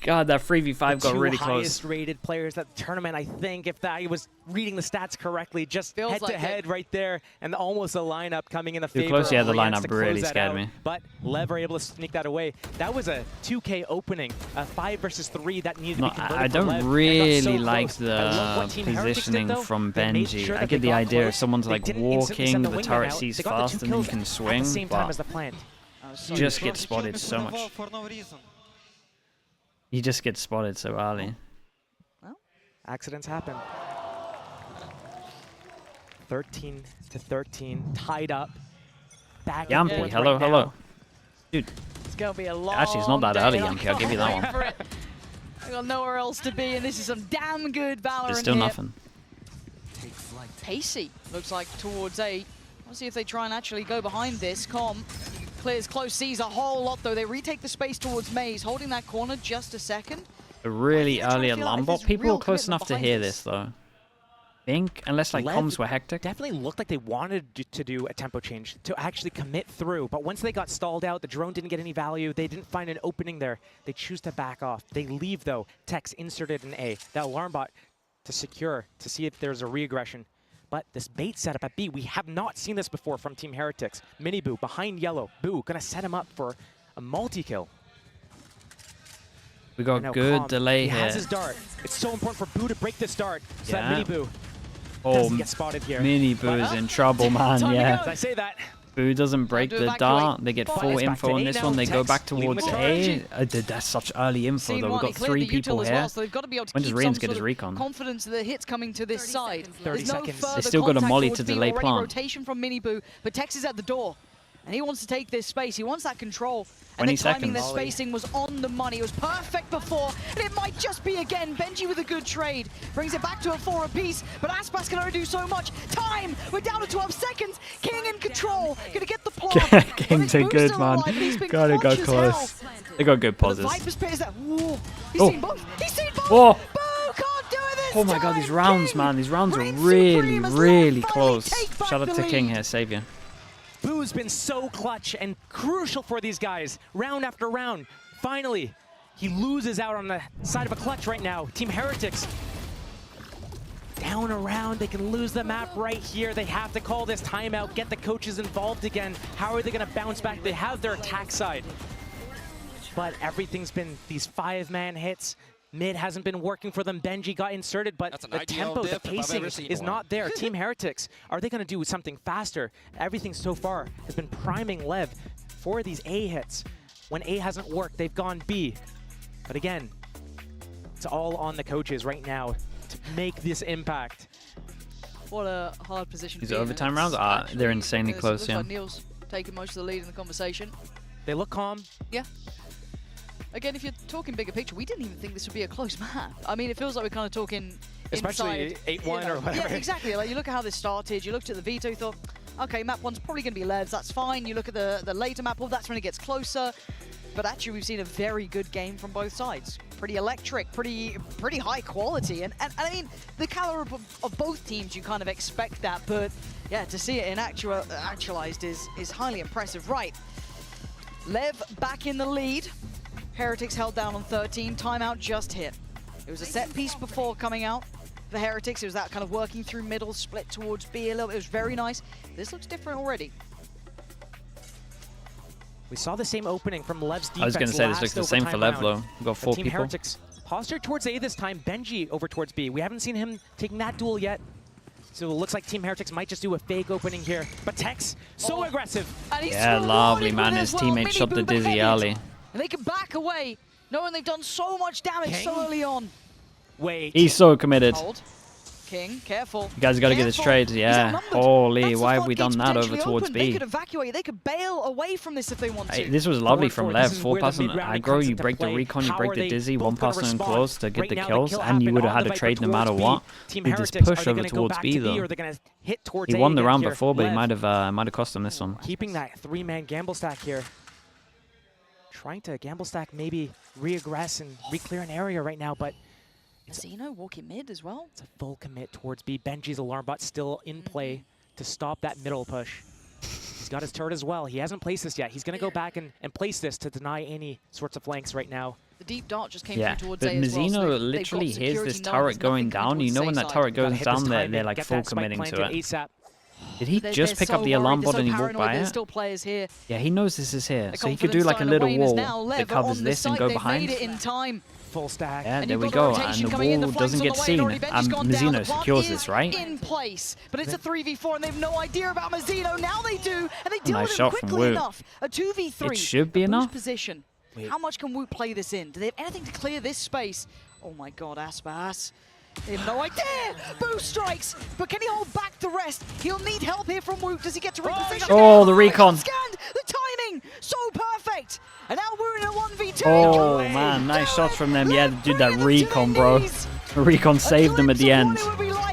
God, that 3v5 got really close. The 2 highest rated players at the tournament, I think, if I was reading the stats correctly, just head to head right there, and almost a lineup coming in the favor. Close, yeah, the lineup really scared me. But LEV are able to sneak that away. That was a 2K opening, a 5 versus 3 that needed to be converted. I don't really like the positioning from Benji. I get the idea if someone's like walking, the turret sees fast, and then you can swing, but just get spotted so much. You just get spotted so early. Well, accidents happen. 13 to 13, tied up. Back Yampy, hello, hello. Dude. It's going to be a long Actually, it's not that early, Yampy. I'll give you that one. I got nowhere else to be, and this is some damn good Valorant. There's still nothing. Pacey looks like towards A. Let's see if they try and actually go behind this. Com clears close, sees a whole lot though. They retake the space towards Maze, holding that corner just a second. A really early alarm bot. People were close enough to hear this though. Think, unless like comms were hectic. Definitely looked like they wanted to do a tempo change, to actually commit through. But once they got stalled out, the drone didn't get any value. They didn't find an opening there. They choose to back off. They leave though. Tex inserted in A. That alarm bot to secure, to see if there's a re-aggression. But this bait setup at B, we have not seen this before from Team Heretics. Mini Boo behind yellow. Boo gonna set him up for a multi-kill. We got good delay here. He has his dart. It's so important for Boo to break this dart so that Mini Boo doesn't get spotted here. Mini Boo is in trouble, man. Yeah. I say that. Boo doesn't break the dart. They get full info on this one. They go back towards A. That's such early info though. We've got 3 people here. When does Reams get his recon? Confidence that the hit's coming to this side. 30 seconds. They still got a molly to delay plant. Rotation from Mini Boo, but Tex is at the door. And he wants to take this space. He wants that control. And 20 the timing, seconds. the spacing was on the money. It was perfect before, and it might just be again. Benji with a good trade. Brings it back to a 4 apiece, but Aspas can only do so much. Time! We're down to 12 seconds. King in control. Gonna get the plant. King's a good man. God, it got close. They got good pauses. Viper's Pit is that. Whoa. He's seen both. He's seen both. Whoa. Boo can't do it this Oh my god, these rounds, King. man. These rounds are Reigns really, Supreme as really LEV close. finally take back Shout out the to King lead. here, savior. Boo's been so clutch and crucial for these guys, round after round. Finally, he loses out on the side of a clutch right now. Team Heretics, down around, they can lose the map right here. They have to call this timeout, get the coaches involved again. How are they gonna bounce back? They have their attack side. But everything's been these 5-man hits. Mid hasn't been working for them. Benji got inserted, but the tempo, the pacing is not there. Team Heretics, are they going to do something faster? Everything so far has been priming LEV for these A hits. When A hasn't worked, they've gone B. But again, it's all on the coaches right now to make this impact. What a hard position. These overtime rounds? They're insanely close, yeah. Like Neil's taking most of the lead in the conversation. They look calm. Yeah. Again, if you're talking bigger picture, we didn't even think this would be a close map. I mean, it feels like we're kind of talking especially 8-1 or whatever. Yeah, exactly. Like, you look at how this started, you looked at the veto, you thought, okay, map 1's probably going to be LEVs, that's fine. You look at the later map, well, that's when it gets closer. But actually, we've seen a very good game from both sides. Pretty electric, pretty high quality. And I mean, the caliber of both teams, you kind of expect that. But yeah, to see it in actualized is highly impressive. Right, LEV back in the lead. Heretics held down on 13, timeout just hit. It was a set piece before coming out. for Heretics. It was that kind of working through middle, split towards B a little bit. It was very nice. This looks different already. We saw the same opening from Lev's defense. I was going to say this looks the same for Lev, though. We've got 4 Team people. Heretics postured towards A this time. Benji over towards B. We haven't seen him taking that duel yet. So it looks like Team Heretics might just do a fake opening here. But Tex, so aggressive. Yeah, lovely, man. His teammate shot the Dizzy early. And they can back away, knowing they've done so much damage so early on. Wait. He's so committed. Hold. King, careful. You guys got to get this trade. Yeah. Holy, why have we done that over towards B? They could evacuate. They could bail away from this if they want to. This was lovely from Lev. 4-person aggro. You break the recon, you break the Dizzy. 1-person in close to get the kills, and you would have had a trade no matter what. With this push over towards B, though. He won the round before, but he might have cost him this one. Keeping that 3-man gamble stack here. Trying to gamble stack, maybe re-aggress and re-clear an area right now, but Mazino walking mid as well. It's a full commit towards B. Benji's alarm bot still in play to stop that middle push. He's got his turret as well. He hasn't placed this yet. He's going to go back and place this to deny any sorts of flanks right now. The deep dart just came through towards A but as well. Mazino So literally hears this turret going down. You know when that turret goes down, they're like full committing to it. ASAP. Did he just pick up the alarm bot and he walked by it? Still players here. Yeah, he knows this is here. So he could do like a little wall that covers this and go behind. Made it in time. Full stack. Yeah, there we go. And the wall doesn't get seen. Mazino secures this, right? In place, but it's a 3v4 and they have no idea about Mazino. Now they do, and they deal Nice with shot him from quickly Woot. enough. A 2v3. It should be enough. Position. How much can Woot play this in? Do they have anything to clear this space? Oh my god, Aspas. They have no idea! Boost strikes! But can he hold back the rest? He'll need help here from Woot. Does he get to reposition? Oh, the recon. Scanned! The timing! So perfect! And now we're in a 1v2. Oh, man. Nice shots from them. Yeah, dude, that recon, bro. The recon saved them at the end.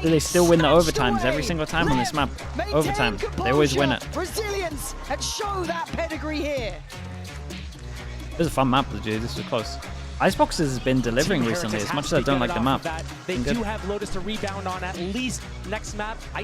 Do they still win the overtimes every single time on this map? Overtime. They always win it. Resilience and show that pedigree here. It was a fun map, dude. This was close. Icebox has been delivering recently, as much as I don't like the map. They do have Lotus to rebound on at least next map.